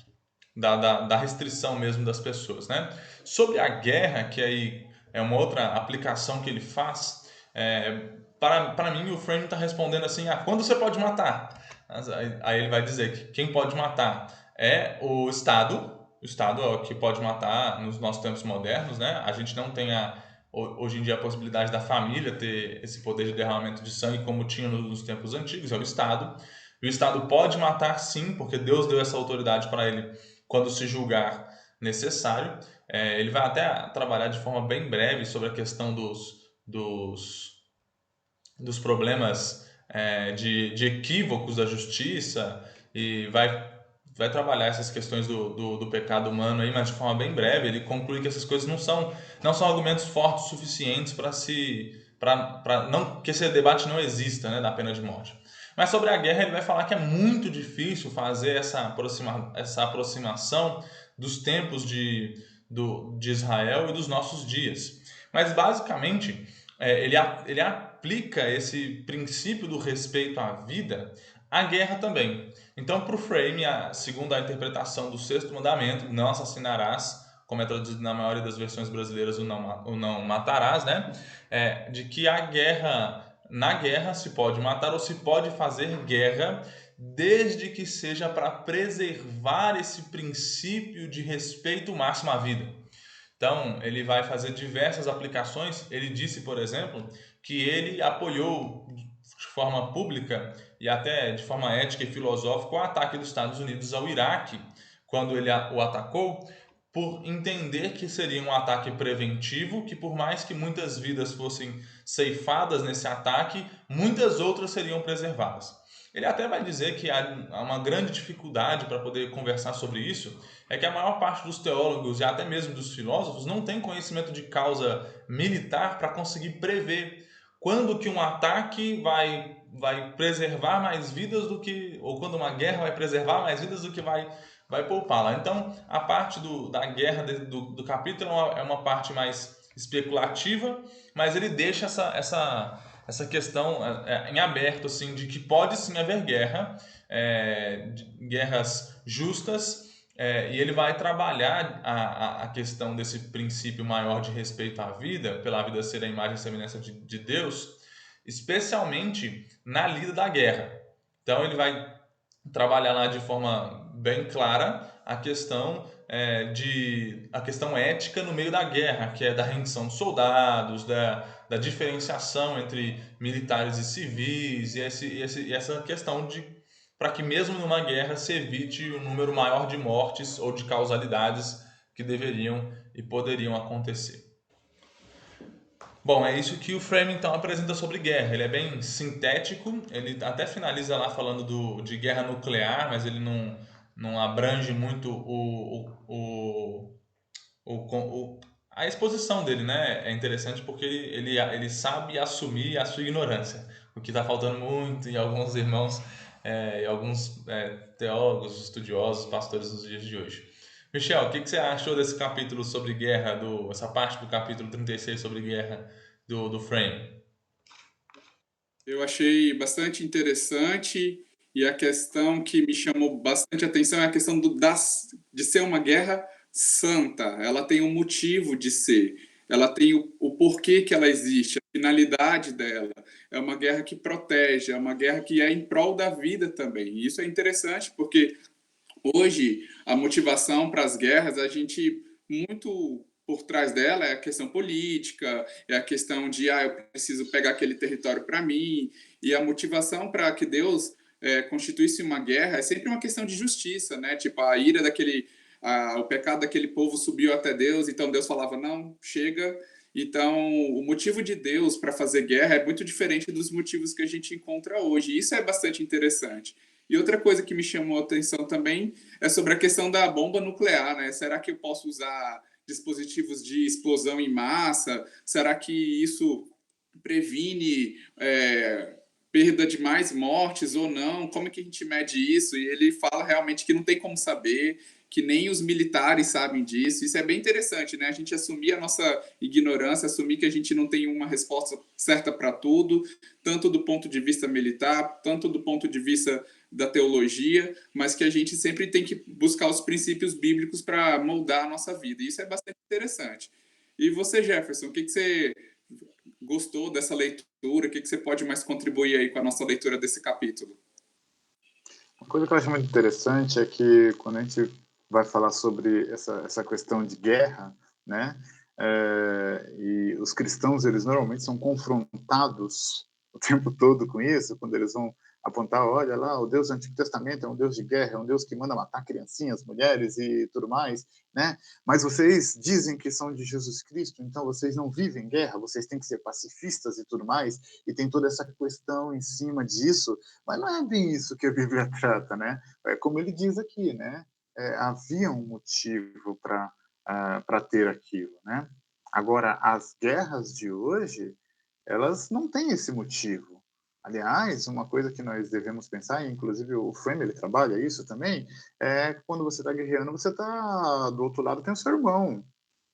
restrição mesmo das pessoas, né? Sobre a guerra, que aí é uma outra aplicação que ele faz, para mim o Frame está respondendo assim, quando você pode matar? Aí ele vai dizer que quem pode matar é o Estado é o que pode matar nos nossos tempos modernos, né? A gente não tem hoje em dia a possibilidade da família ter esse poder de derramamento de sangue como tinha nos tempos antigos, é o Estado. E o Estado pode matar sim, porque Deus deu essa autoridade para ele quando se julgar necessário. Ele vai até trabalhar de forma bem breve sobre a questão dos problemas de equívocos da justiça, e vai trabalhar essas questões do pecado humano aí, mas de forma bem breve. Ele conclui que essas coisas não são argumentos fortes suficientes para não que esse debate não exista, né, da pena de morte. Mas sobre a guerra ele vai falar que é muito difícil fazer essa aproximação dos tempos de Israel e dos nossos dias. Mas basicamente ele aplica esse princípio do respeito à vida à guerra também. Então, para o Frame, segundo a interpretação do sexto mandamento, não assassinarás, como é traduzido na maioria das versões brasileiras, o não matarás, né? De que na guerra se pode matar ou se pode fazer guerra, desde que seja para preservar esse princípio de respeito máximo à vida. Então, ele vai fazer diversas aplicações. Ele disse, por exemplo, que ele apoiou de forma pública e até de forma ética e filosófica o ataque dos Estados Unidos ao Iraque, quando ele o atacou, por entender que seria um ataque preventivo, que por mais que muitas vidas fossem ceifadas nesse ataque, muitas outras seriam preservadas. Ele até vai dizer que há uma grande dificuldade para poder conversar sobre isso, é que a maior parte dos teólogos e até mesmo dos filósofos não tem conhecimento de causa militar para conseguir prever quando que um ataque vai preservar mais vidas do que, ou quando uma guerra vai preservar mais vidas do que vai poupá-la. Então, a parte da guerra do capítulo é uma parte mais especulativa, mas ele deixa essa questão em aberto, assim, de que pode sim haver guerras justas, e ele vai trabalhar a questão desse princípio maior de respeito à vida, pela vida ser a imagem e semelhança de Deus, especialmente na lida da guerra. Então ele vai trabalhar lá de forma bem clara a questão de a questão ética no meio da guerra, que é da rendição de soldados, da diferenciação entre militares e civis, e essa questão de para que mesmo numa guerra se evite um número maior de mortes ou de causalidades que deveriam e poderiam acontecer. Bom, é isso que o Frame então apresenta sobre guerra. Ele é bem sintético, ele até finaliza lá falando de guerra nuclear, mas ele não abrange muito a exposição dele, né? É interessante porque ele sabe assumir a sua ignorância, o que está faltando muito em alguns irmãos e alguns teólogos, estudiosos, pastores nos dias de hoje. Michel, o que você achou desse capítulo sobre guerra, essa parte do capítulo 36 sobre guerra do Frame? Eu achei bastante interessante, e a questão que me chamou bastante atenção é a questão de ser uma guerra santa. Ela tem um motivo de ser, ela tem o porquê que ela existe, a finalidade dela. É uma guerra que protege, é uma guerra que é em prol da vida também. E isso é interessante porque hoje a motivação para as guerras, a gente muito por trás dela é a questão política, é a questão de eu preciso pegar aquele território para mim, e a motivação para que Deus constituísse uma guerra é sempre uma questão de justiça, né? Tipo, a ira o pecado daquele povo subiu até Deus, então Deus falava, não, chega. Então, o motivo de Deus para fazer guerra é muito diferente dos motivos que a gente encontra hoje. E isso é bastante interessante. E outra coisa que me chamou a atenção também é sobre a questão da bomba nuclear, né? Será que eu posso usar dispositivos de explosão em massa? Será que isso previne perda de mais mortes ou não? Como é que a gente mede isso? E ele fala realmente que não tem como saber, que nem os militares sabem disso. Isso é bem interessante, né? A gente assumir a nossa ignorância, assumir que a gente não tem uma resposta certa para tudo, tanto do ponto de vista militar, tanto do ponto de vista da teologia, mas que a gente sempre tem que buscar os princípios bíblicos para moldar a nossa vida. E isso é bastante interessante. E você, Jefferson, o que você gostou dessa leitura? O que você pode mais contribuir aí com a nossa leitura desse capítulo? Uma coisa que eu acho muito interessante é que quando a gente vai falar sobre essa questão de guerra, né, e os cristãos, eles normalmente são confrontados o tempo todo com isso, quando eles vão apontar, olha lá, o Deus do Antigo Testamento é um Deus de guerra, é um Deus que manda matar criancinhas, mulheres e tudo mais, né? Mas vocês dizem que são de Jesus Cristo, então vocês não vivem guerra, vocês têm que ser pacifistas e tudo mais, e tem toda essa questão em cima disso, mas não é bem isso que a Bíblia trata, né? É como ele diz aqui, né? Havia um motivo para ter aquilo, né? Agora, as guerras de hoje, elas não têm esse motivo. Aliás, uma coisa que nós devemos pensar, e inclusive o Frame ele trabalha isso também, é que quando você está guerreando, você está do outro lado tem o seu irmão,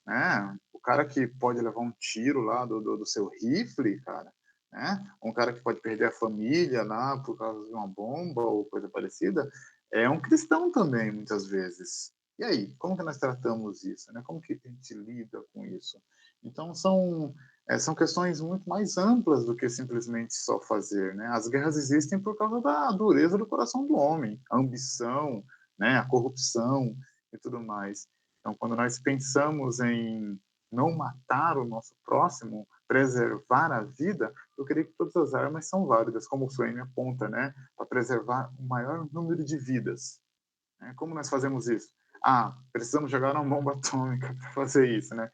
né? O cara que pode levar um tiro lá do seu rifle, cara, né? Um cara que pode perder a família lá por causa de uma bomba ou coisa parecida, é um cristão também, muitas vezes. E aí, como que nós tratamos isso, né? Como que a gente lida com isso? Então, são questões muito mais amplas do que simplesmente só fazer, né? As guerras existem por causa da dureza do coração do homem, a ambição, né? A corrupção e tudo mais. Então, quando nós pensamos em não matar o nosso próximo, preservar a vida, eu creio que todas as armas são válidas, como o Frame aponta, né? Para preservar o maior número de vidas. Como nós fazemos isso? Precisamos jogar uma bomba atômica para fazer isso, né?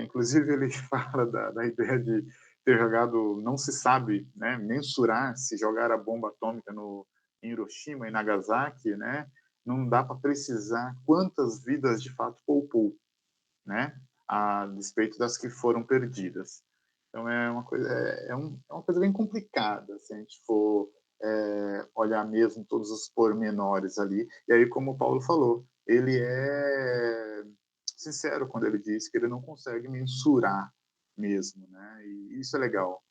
Inclusive, ele fala da ideia de ter jogado, não se sabe, né, mensurar se jogar a bomba atômica em Hiroshima e Nagasaki, né, não dá para precisar quantas vidas de fato poupou, né, a despeito das que foram perdidas. Então, é uma coisa bem complicada, se a gente for olhar mesmo todos os pormenores ali. E aí, como o Paulo falou, ele é sincero quando ele diz que ele não consegue mensurar mesmo, né? E isso é legal,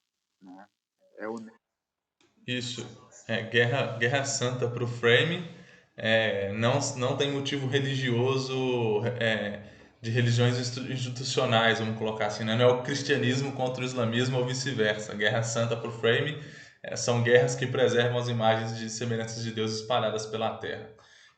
né? Isso. Guerra Santa para o Frame. Não tem motivo religioso, de religiões institucionais, vamos colocar assim, né? Não é o cristianismo contra o islamismo ou vice-versa. Guerra Santa para o Frame são guerras que preservam as imagens de semelhanças de Deus espalhadas pela terra.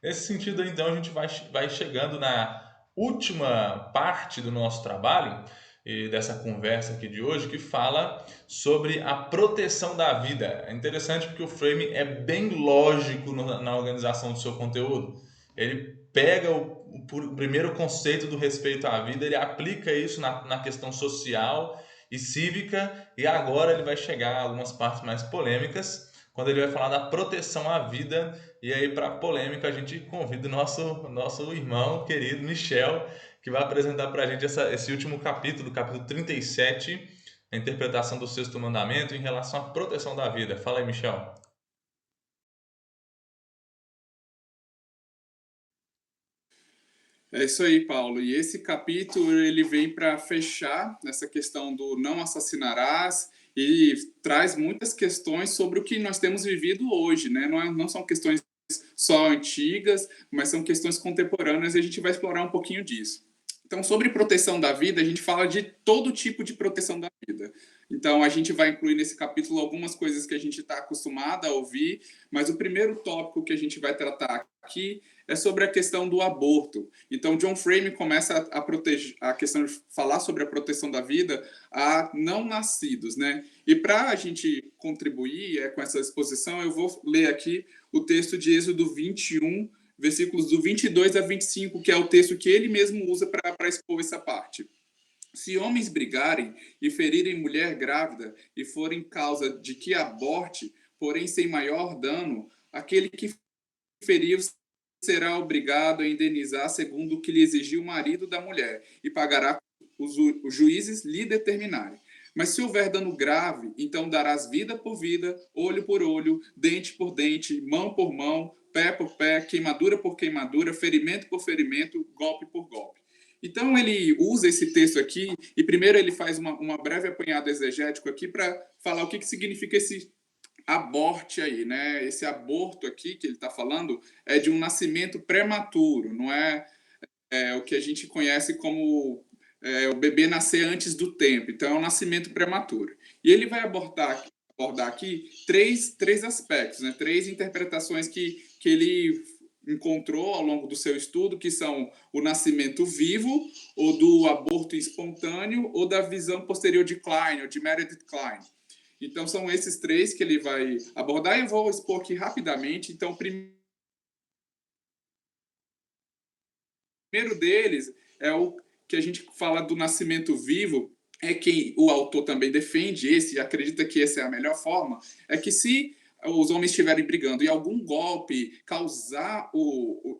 Nesse sentido, então, a gente vai chegando na última parte do nosso trabalho e dessa conversa aqui de hoje, que fala sobre a proteção da vida. É interessante porque o Frame é bem lógico na organização do seu conteúdo. Ele pega o primeiro conceito do respeito à vida, ele aplica isso na questão social e cívica, e agora ele vai chegar a algumas partes mais polêmicas, quando ele vai falar da proteção à vida. E aí, para polêmica, a gente convida o nosso irmão querido Michel, que vai apresentar para a gente esse último capítulo 37, a interpretação do sexto mandamento em relação à proteção da vida. Fala aí, Michel. É isso aí, Paulo. E esse capítulo ele vem para fechar nessa questão do não assassinarás e traz muitas questões sobre o que nós temos vivido hoje, né? Não são questões só antigas, mas são questões contemporâneas e a gente vai explorar um pouquinho disso. Então, sobre proteção da vida, a gente fala de todo tipo de proteção da vida. Então, a gente vai incluir nesse capítulo algumas coisas que a gente está acostumado a ouvir, mas o primeiro tópico que a gente vai tratar aqui é sobre a questão do aborto. Então, John Frame começa a proteger a questão de falar sobre a proteção da vida a não nascidos, né? E para a gente contribuir com essa exposição, eu vou ler aqui o texto de Êxodo 21, versículos do 22 a 25, que é o texto que ele mesmo usa para expor essa parte. Se homens brigarem e ferirem mulher grávida e forem causa de que aborte, porém sem maior dano, aquele que feriu será obrigado a indenizar segundo o que lhe exigiu o marido da mulher e pagará os juízes lhe determinarem. Mas se houver dano grave, então darás vida por vida, olho por olho, dente por dente, mão por mão, pé por pé, queimadura por queimadura, ferimento por ferimento, golpe por golpe. Então ele usa esse texto aqui e primeiro ele faz uma breve apanhado exegético aqui para falar o que significa esse aborte aí, né? Esse aborto aqui que ele está falando é de um nascimento prematuro, não é o que a gente conhece como o bebê nascer antes do tempo. Então, é um nascimento prematuro. E ele vai abordar aqui três aspectos, né? Três interpretações que ele encontrou ao longo do seu estudo, que são o nascimento vivo, ou do aborto espontâneo, ou da visão posterior de Klein, ou de Meredith Klein. Então, são esses três que ele vai abordar e eu vou expor aqui rapidamente. Então, o primeiro deles é o que a gente fala do nascimento vivo, é que o autor também defende esse, acredita que essa é a melhor forma, é que se os homens estiverem brigando e algum golpe causar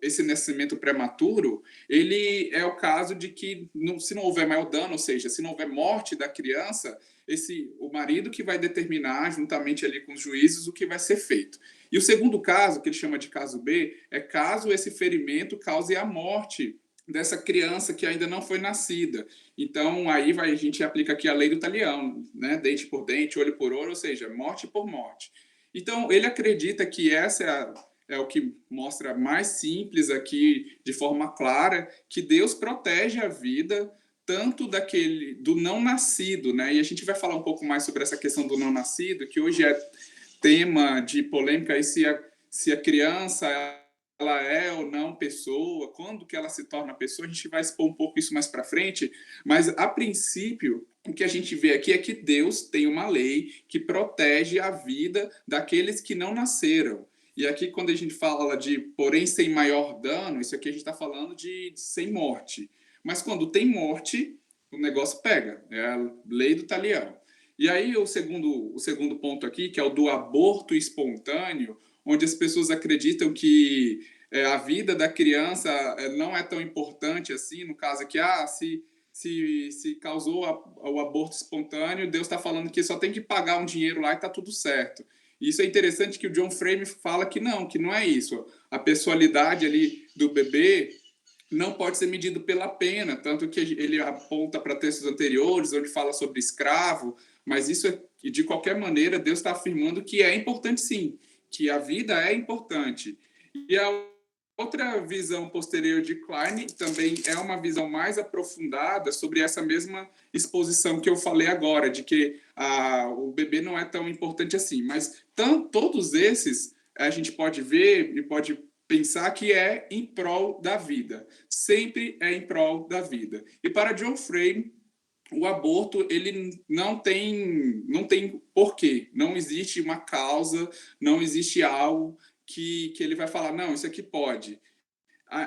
esse nascimento prematuro, ele é o caso de que, se não houver maior dano, ou seja, se não houver morte da criança, o marido que vai determinar, juntamente ali com os juízes, o que vai ser feito. E o segundo caso, que ele chama de caso B, é caso esse ferimento cause a morte dessa criança que ainda não foi nascida. Então, aí a gente aplica aqui a lei do talião, né? Dente por dente, olho por olho, ou seja, morte por morte. Então, ele acredita que essa é o que mostra mais simples aqui, de forma clara, que Deus protege a vida tanto do não nascido, né? E a gente vai falar um pouco mais sobre essa questão do não nascido, que hoje é tema de polêmica aí se a criança ela é ou não pessoa, quando que ela se torna pessoa, a gente vai expor um pouco isso mais para frente, mas a princípio o que a gente vê aqui é que Deus tem uma lei que protege a vida daqueles que não nasceram. E aqui quando a gente fala de porém sem maior dano, isso aqui a gente está falando de sem morte. Mas quando tem morte, o negócio pega, é a lei do talião. E aí o segundo ponto aqui, que é o do aborto espontâneo, onde as pessoas acreditam que a vida da criança não é tão importante assim, no caso aqui, se causou o aborto espontâneo, Deus está falando que só tem que pagar um dinheiro lá e está tudo certo. E isso é interessante que o John Frame fala que não é isso. A pessoalidade ali do bebê não pode ser medido pela pena, tanto que ele aponta para textos anteriores, onde fala sobre escravo, mas isso, de qualquer maneira, Deus está afirmando que é importante sim, que a vida é importante. E a outra visão posterior de Klein também é uma visão mais aprofundada sobre essa mesma exposição que eu falei agora, de que o bebê não é tão importante assim. Mas todos esses a gente pode ver e pode pensar que é em prol da vida, sempre é em prol da vida. E para John Frame, o aborto ele não tem porquê, não existe uma causa, não existe algo que ele vai falar, não, isso aqui pode.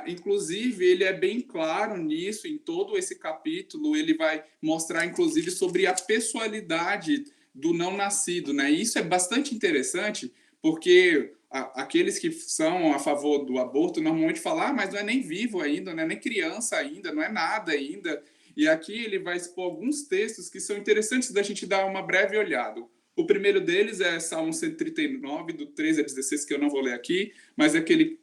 Inclusive, ele é bem claro nisso, em todo esse capítulo, ele vai mostrar, inclusive, sobre a pessoalidade do não nascido, né? E isso é bastante interessante, porque aqueles que são a favor do aborto normalmente falam, mas não é nem vivo ainda, não é nem criança ainda, não é nada ainda. E aqui ele vai expor alguns textos que são interessantes da gente dar uma breve olhada. O primeiro deles é Salmo 139, do 13 a 16, que eu não vou ler aqui, mas é aquele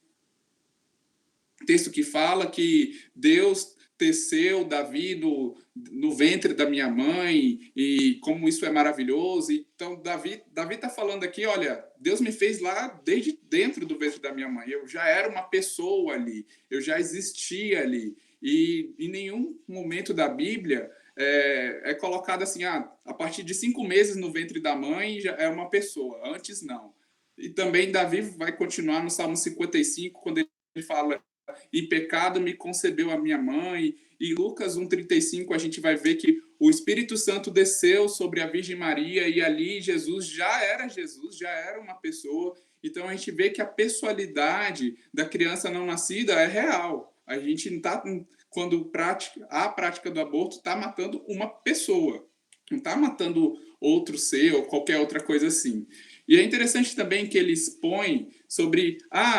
texto que fala que Deus teceu Davi no ventre da minha mãe e como isso é maravilhoso. Então, Davi está falando aqui, olha, Deus me fez lá desde dentro do ventre da minha mãe. Eu já era uma pessoa ali, eu já existia ali. E em nenhum momento da Bíblia é colocado assim, a partir de 5 meses no ventre da mãe já é uma pessoa, antes não. E também Davi vai continuar no Salmo 55, quando ele fala, em pecado me concebeu a minha mãe. E Lucas 1,35 a gente vai ver que o Espírito Santo desceu sobre a Virgem Maria e ali Jesus, já era uma pessoa. Então a gente vê que a pessoalidade da criança não nascida é real. A gente não está, quando a prática do aborto está matando uma pessoa, não está matando outro ser ou qualquer outra coisa assim. E é interessante também que ele expõe sobre,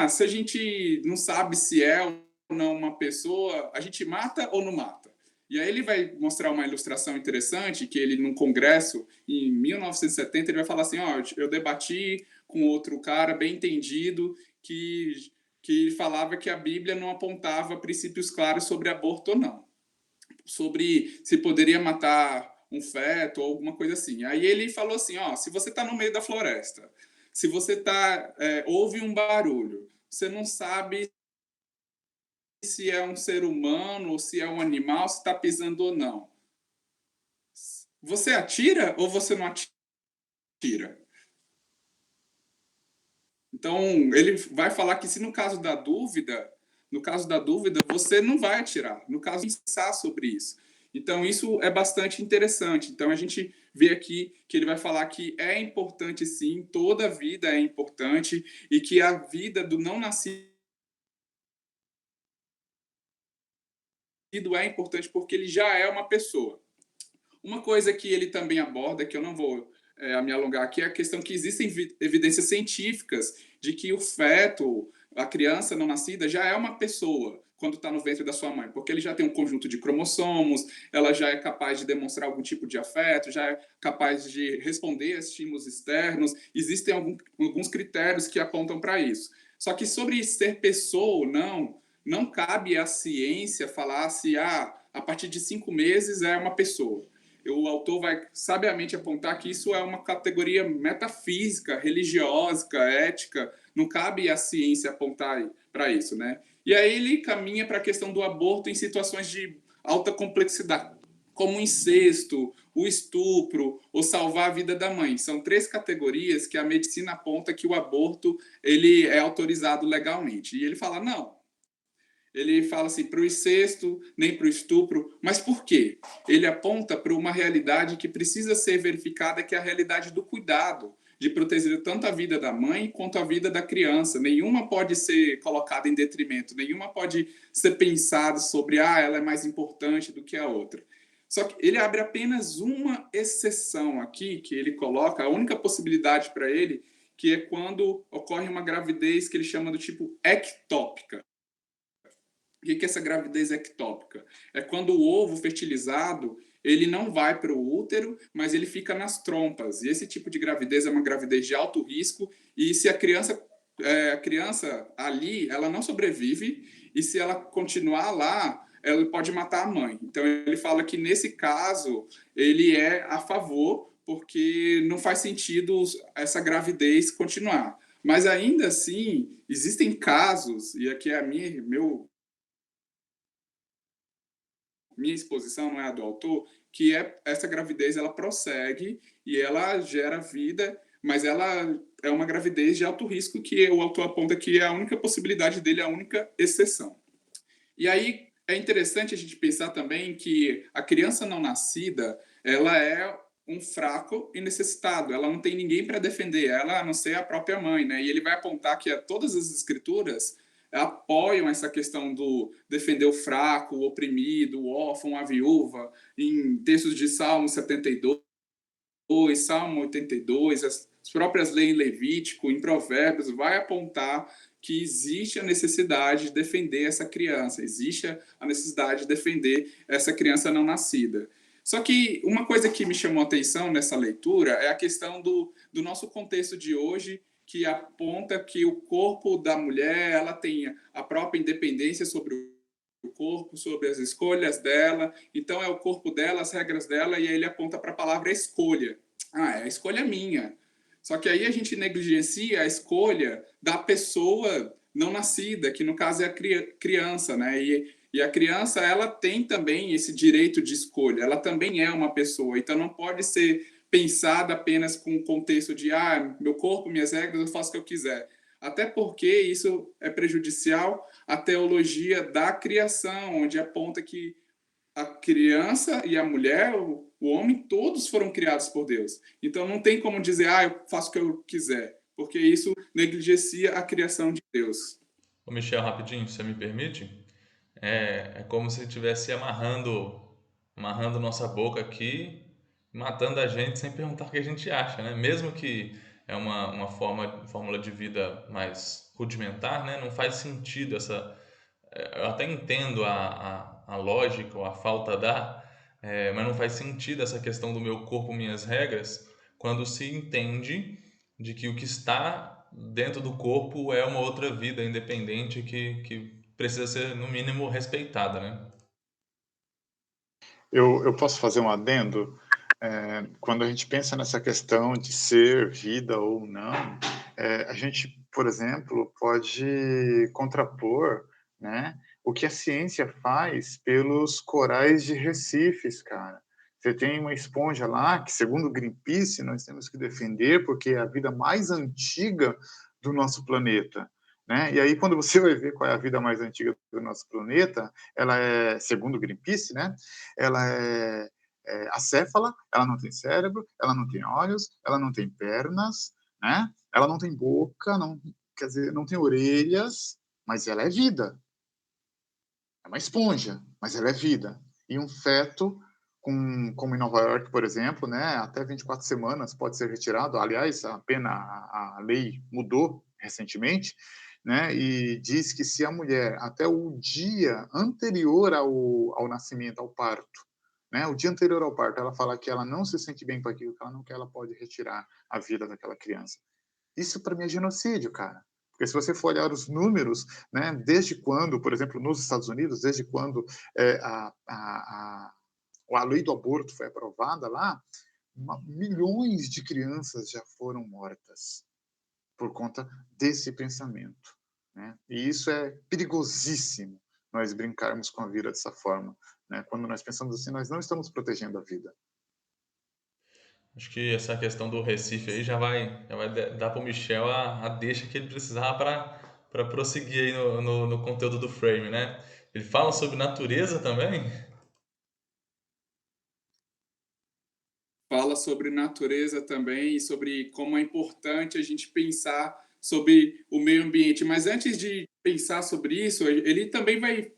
se a gente não sabe se é ou não uma pessoa, a gente mata ou não mata? E aí ele vai mostrar uma ilustração interessante, que ele, num congresso, em 1970, ele vai falar assim, eu debati com outro cara bem entendido, que falava que a Bíblia não apontava princípios claros sobre aborto ou não. Sobre se poderia matar um feto ou alguma coisa assim. Aí ele falou assim, se você está no meio da floresta, se você ouve um barulho, você não sabe se é um ser humano ou se é um animal, se está pisando ou não. Você atira ou você não atira? Então, ele vai falar que se no caso da dúvida, você não vai atirar. No caso, pensar sobre isso. Então, isso é bastante interessante. Então, a gente vê aqui que ele vai falar que é importante, sim, toda vida é importante e que a vida do não nascido é importante porque ele já é uma pessoa. Uma coisa que ele também aborda, que eu não vou me alongar aqui, é a questão que existem evidências científicas de que o feto, a criança não nascida, já é uma pessoa quando está no ventre da sua mãe, porque ele já tem um conjunto de cromossomos, ela já é capaz de demonstrar algum tipo de afeto, já é capaz de responder a estímulos externos. Existem alguns critérios que apontam para isso. Só que sobre ser pessoa ou não cabe à ciência falar se a partir de 5 meses é uma pessoa. O autor vai sabiamente apontar que isso é uma categoria metafísica, religiosa, ética, não cabe à ciência apontar para isso, né? E aí ele caminha para a questão do aborto em situações de alta complexidade, como o incesto, o estupro ou salvar a vida da mãe. São 3 categorias que a medicina aponta que o aborto ele é autorizado legalmente. E ele fala, não, ele fala assim, para o incesto, nem para o estupro. Mas por quê? Ele aponta para uma realidade que precisa ser verificada, que é a realidade do cuidado, de proteger tanto a vida da mãe quanto a vida da criança. Nenhuma pode ser colocada em detrimento, nenhuma pode ser pensada sobre, ela é mais importante do que a outra. Só que ele abre apenas uma exceção aqui, que ele coloca, a única possibilidade para ele, que é quando ocorre uma gravidez que ele chama do tipo ectópica. O que é essa gravidez ectópica? É quando o ovo fertilizado ele não vai para o útero, mas ele fica nas trompas. E esse tipo de gravidez é uma gravidez de alto risco. E se a criança ali, ela não sobrevive. E se ela continuar lá, ela pode matar a mãe. Então ele fala que nesse caso ele é a favor, porque não faz sentido essa gravidez continuar. Mas ainda assim existem casos, e aqui é minha exposição, não é a do autor, que essa gravidez ela prossegue e ela gera vida, mas ela é uma gravidez de alto risco que o autor aponta que é a única possibilidade dele, a única exceção. E aí é interessante a gente pensar também que a criança não nascida, ela é um fraco e necessitado, ela não tem ninguém para defender ela, a não ser a própria mãe, né? E ele vai apontar que todas as escrituras apoiam essa questão do defender o fraco, o oprimido, o órfão, a viúva, em textos de Salmo 72, Salmo 82, as próprias leis em Levítico, em Provérbios, vai apontar que existe a necessidade de defender essa criança, existe a necessidade de defender essa criança não nascida. Só que uma coisa que me chamou a atenção nessa leitura é a questão do nosso contexto de hoje, que aponta que o corpo da mulher ela tem a própria independência sobre o corpo, sobre as escolhas dela. Então é o corpo dela, as regras dela, e aí ele aponta para a palavra escolha. É a escolha minha. Só que aí a gente negligencia a escolha da pessoa não nascida, que no caso é a criança, né? E a criança, ela tem também esse direito de escolha, ela também é uma pessoa, então não pode ser pensada apenas com o contexto de meu corpo, minhas regras, eu faço o que eu quiser. Até porque isso é prejudicial à teologia da criação, onde aponta que a criança e a mulher, o homem, todos foram criados por Deus. Então não tem como dizer, eu faço o que eu quiser, porque isso negligencia a criação de Deus. Ô Michel, rapidinho, você me permite? É como se estivesse amarrando nossa boca aqui, matando a gente sem perguntar o que a gente acha, né? Mesmo que é uma fórmula de vida mais rudimentar, né? Não faz sentido essa... Eu até entendo a lógica ou a falta mas não faz sentido essa questão do meu corpo, minhas regras, quando se entende de que o que está dentro do corpo é uma outra vida independente que precisa ser, no mínimo, respeitada, né? Eu posso fazer um adendo? Quando a gente pensa nessa questão de ser vida ou não, a gente, por exemplo, pode contrapor, né, o que a ciência faz pelos corais de recifes, cara. Você tem uma esponja lá que, segundo o Greenpeace, nós temos que defender porque é a vida mais antiga do nosso planeta. Né? E aí, quando você vai ver qual é a vida mais antiga do nosso planeta, ela é, segundo o Greenpeace, né? Ela é acéfala, ela não tem cérebro, ela não tem olhos, ela não tem pernas, né? Ela não tem boca, não, quer dizer, não tem orelhas, mas ela é vida. É uma esponja, mas ela é vida. E um feto, como em Nova York, por exemplo, né, até 24 semanas pode ser retirado. Aliás, a lei mudou recentemente, né, e diz que se a mulher, até o dia anterior ao nascimento, ao parto, né, o dia anterior ao parto, ela fala que ela não se sente bem com aquilo, que ela não quer, ela pode retirar a vida daquela criança. Isso, para mim, é genocídio, cara. Porque se você for olhar os números, né, desde quando, por exemplo, nos Estados Unidos, desde quando a lei do aborto foi aprovada lá, milhões de crianças já foram mortas por conta desse pensamento. Né? E isso é perigosíssimo, nós brincarmos com a vida dessa forma. Né? Quando nós pensamos assim, nós não estamos protegendo a vida. Acho que essa questão do Recife aí já vai dar para o Michel a deixa que ele precisava para prosseguir aí no conteúdo do Frame, né? Ele fala sobre natureza também? Fala sobre natureza também e sobre como é importante a gente pensar sobre o meio ambiente. Mas antes de pensar sobre isso, ele também vai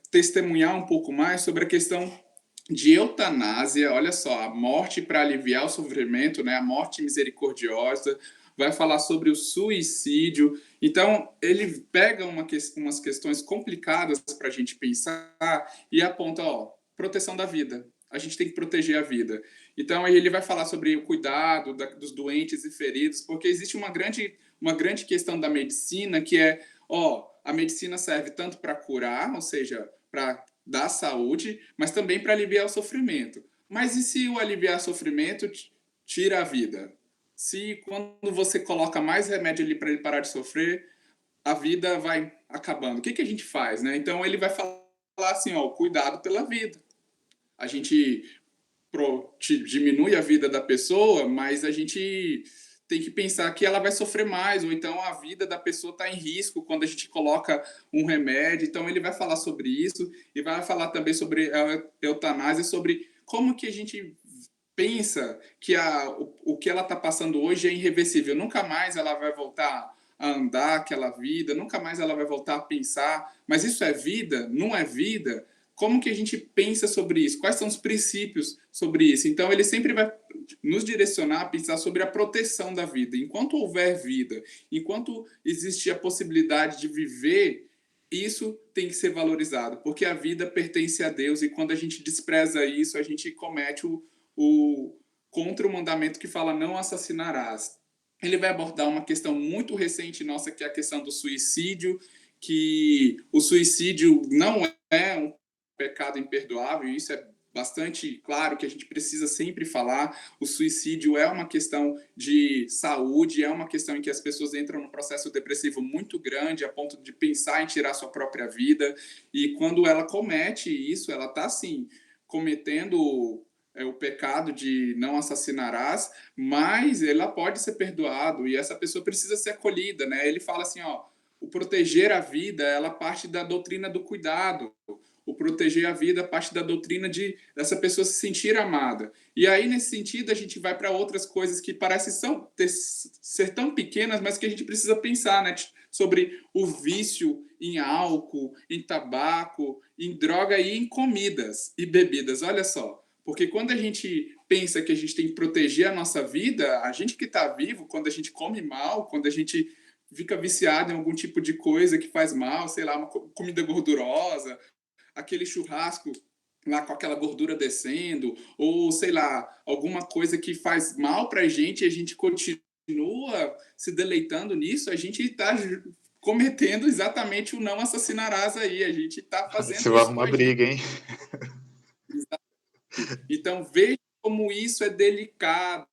testemunhar um pouco mais sobre a questão de eutanásia. Olha só, a morte para aliviar o sofrimento, né? A morte misericordiosa. Vai falar sobre o suicídio. Então, ele pega umas questões complicadas para a gente pensar e aponta, proteção da vida. A gente tem que proteger a vida. Então, aí ele vai falar sobre o cuidado dos doentes e feridos, porque existe uma grande questão da medicina que é, a medicina serve tanto para curar, ou seja, para dar saúde, mas também para aliviar o sofrimento. Mas e se o aliviar o sofrimento tira a vida? Se quando você coloca mais remédio ali para ele parar de sofrer, a vida vai acabando. O que a gente faz, né? Então ele vai falar assim, cuidado pela vida. A gente diminui a vida da pessoa, mas a gente tem que pensar que ela vai sofrer mais, ou então a vida da pessoa está em risco quando a gente coloca um remédio. Então ele vai falar sobre isso e vai falar também sobre a eutanásia, sobre como que a gente pensa que o que ela está passando hoje é irreversível. Nunca mais ela vai voltar a andar aquela vida, nunca mais ela vai voltar a pensar. Mas isso é vida? Não é vida? Como que a gente pensa sobre isso? Quais são os princípios sobre isso? Então, ele sempre vai nos direcionar a pensar sobre a proteção da vida. Enquanto houver vida, enquanto existe a possibilidade de viver, isso tem que ser valorizado, porque a vida pertence a Deus e quando a gente despreza isso, a gente comete o contra o mandamento que fala não assassinarás. Ele vai abordar uma questão muito recente nossa, que é a questão do suicídio, que o suicídio não é um pecado imperdoável, e isso é bastante claro que a gente precisa sempre falar. O suicídio é uma questão de saúde, é uma questão em que as pessoas entram num processo depressivo muito grande, a ponto de pensar em tirar sua própria vida, e quando ela comete isso, ela está, assim, cometendo o pecado de não assassinarás, mas ela pode ser perdoado, e essa pessoa precisa ser acolhida, né? Ele fala assim, ó, o proteger a vida, ela parte da doutrina do cuidado, o proteger a vida parte da doutrina de dessa pessoa se sentir amada. E aí, nesse sentido, a gente vai para outras coisas que parecem ser tão pequenas, mas que a gente precisa pensar, né? Sobre o vício em álcool, em tabaco, em droga e em comidas e bebidas. Olha só, porque quando a gente pensa que a gente tem que proteger a nossa vida, a gente que está vivo, quando a gente come mal, quando a gente fica viciado em algum tipo de coisa que faz mal, sei lá, uma comida gordurosa, aquele churrasco lá com aquela gordura descendo, ou sei lá, alguma coisa que faz mal para a gente e a gente continua se deleitando nisso, a gente está cometendo exatamente o não assassinarás aí, a gente está Você fazendo vai isso com arrumar a gente. briga, hein? Então veja como isso é delicado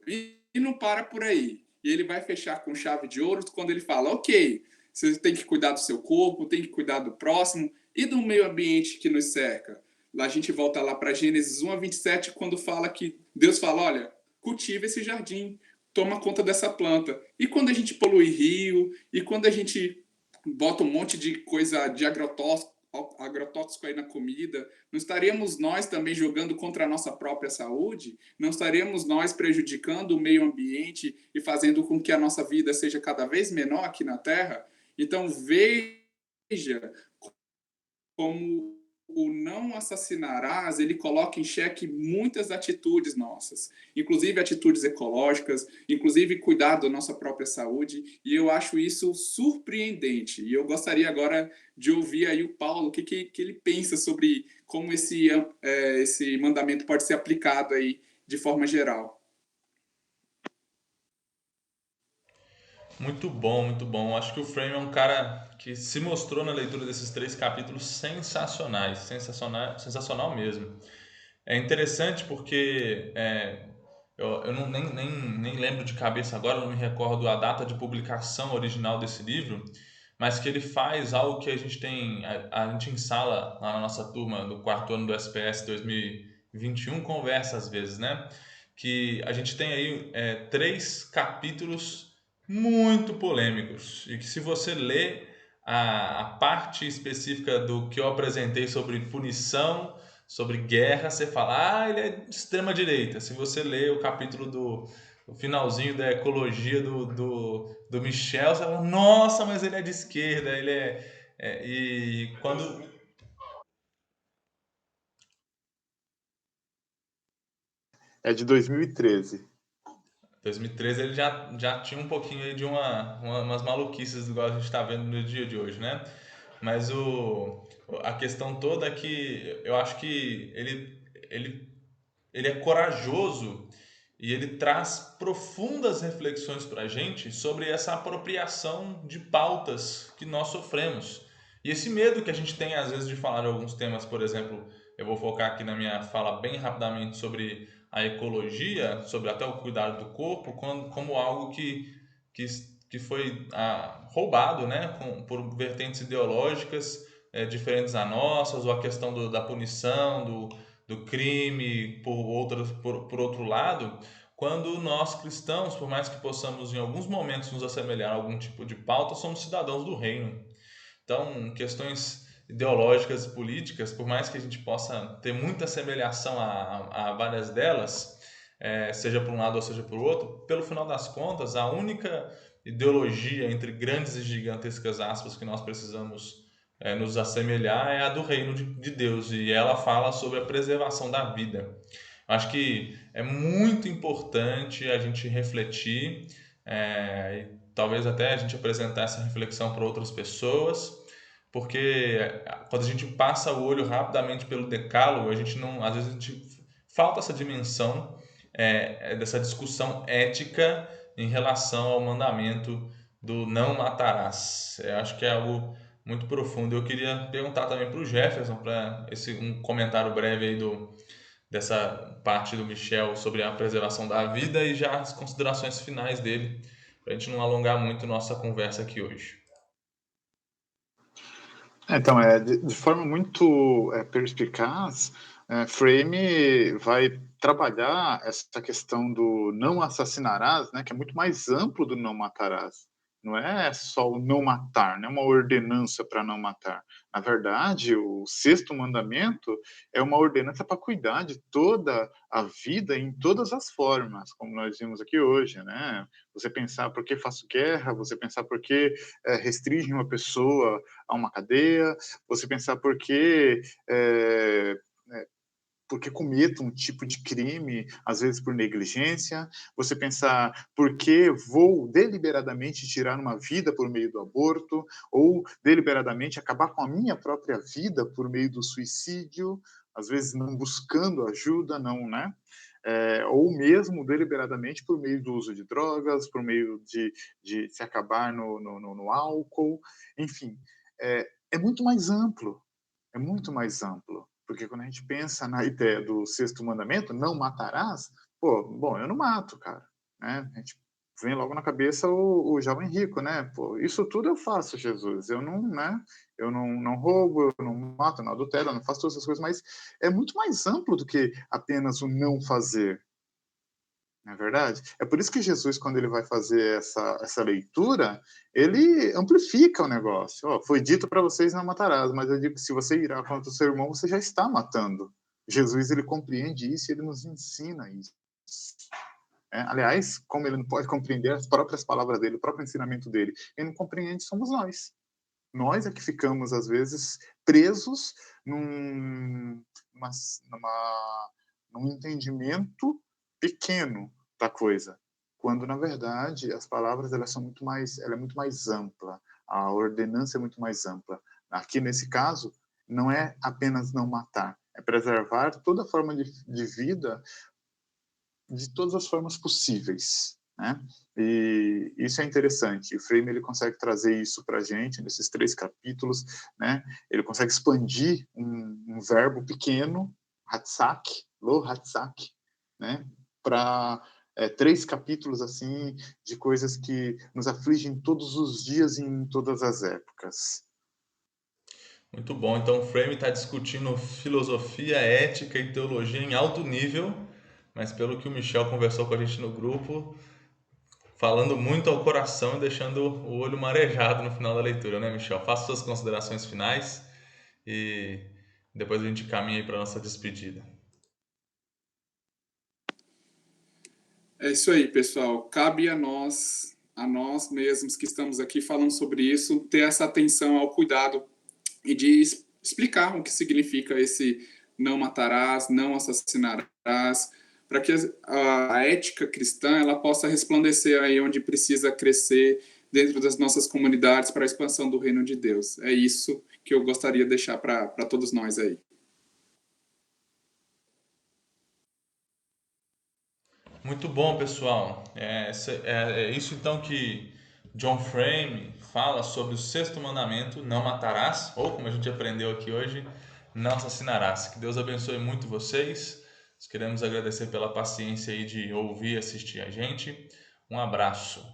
e não para por aí. E ele vai fechar com chave de ouro quando ele fala, ok, você tem que cuidar do seu corpo, tem que cuidar do próximo e do meio ambiente que nos cerca. Lá a gente volta lá para Gênesis 1:27, quando fala que Deus fala, olha, cultiva esse jardim, toma conta dessa planta. E quando a gente polui rio, e quando a gente bota um monte de coisa de agrotóxico aí na comida, não estaríamos nós também jogando contra a nossa própria saúde? Não estaríamos nós prejudicando o meio ambiente e fazendo com que a nossa vida seja cada vez menor aqui na Terra? Então veja como o não assassinarás, ele coloca em xeque muitas atitudes nossas, inclusive atitudes ecológicas, inclusive cuidar da nossa própria saúde, e eu acho isso surpreendente. E eu gostaria agora de ouvir aí o Paulo, o que ele pensa sobre como esse mandamento pode ser aplicado aí de forma geral. Muito bom, muito bom. Acho que o Frame é um cara que se mostrou na leitura desses 3 capítulos sensacionais, sensacional mesmo. É interessante porque eu não, nem lembro de cabeça agora, não me recordo a data de publicação original desse livro, mas que ele faz algo que a gente tem, a gente em sala lá na nossa turma do 4º ano do SPS 2021 conversa às vezes, né? Que a gente tem aí 3 capítulos muito polêmicos e que se você ler a parte específica do que eu apresentei sobre punição, sobre guerra, você fala, ele é de extrema direita. Se você ler o capítulo do finalzinho da ecologia do Michel, você fala, nossa, mas ele é de esquerda, ele e quando De 2013. 2013 ele já tinha um pouquinho aí de umas maluquices igual a gente está vendo no dia de hoje, né? Mas a questão toda é que eu acho que ele é corajoso e ele traz profundas reflexões para a gente sobre essa apropriação de pautas que nós sofremos. E esse medo que a gente tem, às vezes, de falar de alguns temas, por exemplo, eu vou focar aqui na minha fala bem rapidamente sobre a ecologia, sobre até o cuidado do corpo, como algo que, que foi roubado, né, por vertentes ideológicas diferentes a nossas, ou a questão da punição, do crime, por outro lado, quando nós cristãos, por mais que possamos em alguns momentos nos assemelhar a algum tipo de pauta, somos cidadãos do reino. Então, questões ideológicas e políticas, por mais que a gente possa ter muita semelhação a várias delas, seja por um lado ou seja por outro, pelo final das contas, a única ideologia entre grandes e gigantescas aspas que nós precisamos nos assemelhar é a do reino de Deus, e ela fala sobre a preservação da vida. Acho que é muito importante a gente refletir, e talvez até a gente apresentar essa reflexão para outras pessoas, porque quando a gente passa o olho rapidamente pelo decálogo, a gente não, às vezes a gente falta essa dimensão dessa discussão ética em relação ao mandamento do não matarás. Eu acho que é algo muito profundo. Eu queria perguntar também para o Jefferson, para um comentário breve aí dessa parte do Michel sobre a preservação da vida e já as considerações finais dele, para a gente não alongar muito nossa conversa aqui hoje. Então, de forma muito perspicaz, Frame vai trabalhar essa questão do não assassinarás, né, que é muito mais amplo do não matarás. Não é só o não matar, não é uma ordenança para não matar. Na verdade, o sexto mandamento é uma ordenança para cuidar de toda a vida em todas as formas, como nós vimos aqui hoje, né? Você pensar por que faço guerra, você pensar por que restringe uma pessoa a uma cadeia, você pensar porque cometo um tipo de crime, às vezes por negligência, você pensar por que vou deliberadamente tirar uma vida por meio do aborto, ou deliberadamente acabar com a minha própria vida por meio do suicídio, às vezes não buscando ajuda, não, né? Ou mesmo deliberadamente por meio do uso de drogas, por meio de se acabar no álcool, enfim, é muito mais amplo, é muito mais amplo. Porque quando a gente pensa na ideia do sexto mandamento, não matarás, bom, eu não mato, cara. Né? A gente vem logo na cabeça o jovem rico, né? Pô, isso tudo eu faço, Jesus. Eu não, né? Eu não roubo, eu não mato, eu não adultero, eu não faço todas essas coisas, mas é muito mais amplo do que apenas o não fazer. Não é verdade? É por isso que Jesus, quando ele vai fazer essa leitura, ele amplifica o negócio. Foi dito para vocês não matarás, mas eu digo que se você irá contra o seu irmão, você já está matando. Jesus, ele compreende isso e ele nos ensina isso. Aliás, como ele não pode compreender as próprias palavras dele, o próprio ensinamento dele, ele não compreende, somos nós. Nós é que ficamos, às vezes, presos num entendimento pequeno da coisa, quando na verdade as palavras ela é muito mais ampla, a ordenança é muito mais ampla. Aqui nesse caso não é apenas não matar, é preservar toda forma de vida de todas as formas possíveis, né? E isso é interessante. O Frame ele consegue trazer isso para a gente nesses 3 capítulos, né? Ele consegue expandir um verbo pequeno, hatsak, lo hatsak, né? Para 3 capítulos assim de coisas que nos afligem todos os dias e em todas as épocas. Muito bom. Então o Frame está discutindo filosofia, ética e teologia em alto nível, mas pelo que o Michel conversou com a gente no grupo, falando muito ao coração e deixando o olho marejado no final da leitura, né, Michel? Faça suas considerações finais e depois a gente caminha para a nossa despedida. É isso aí, pessoal. Cabe a nós mesmos que estamos aqui falando sobre isso, ter essa atenção ao cuidado e de explicar o que significa esse não matarás, não assassinarás, para que a ética cristã ela possa resplandecer aí onde precisa crescer dentro das nossas comunidades para a expansão do reino de Deus. É isso que eu gostaria de deixar para todos nós aí. Muito bom, pessoal. É isso então que John Frame fala sobre o sexto mandamento, não matarás, ou como a gente aprendeu aqui hoje, não assassinarás. Que Deus abençoe muito vocês. Nós queremos agradecer pela paciência aí de ouvir e assistir a gente. Um abraço.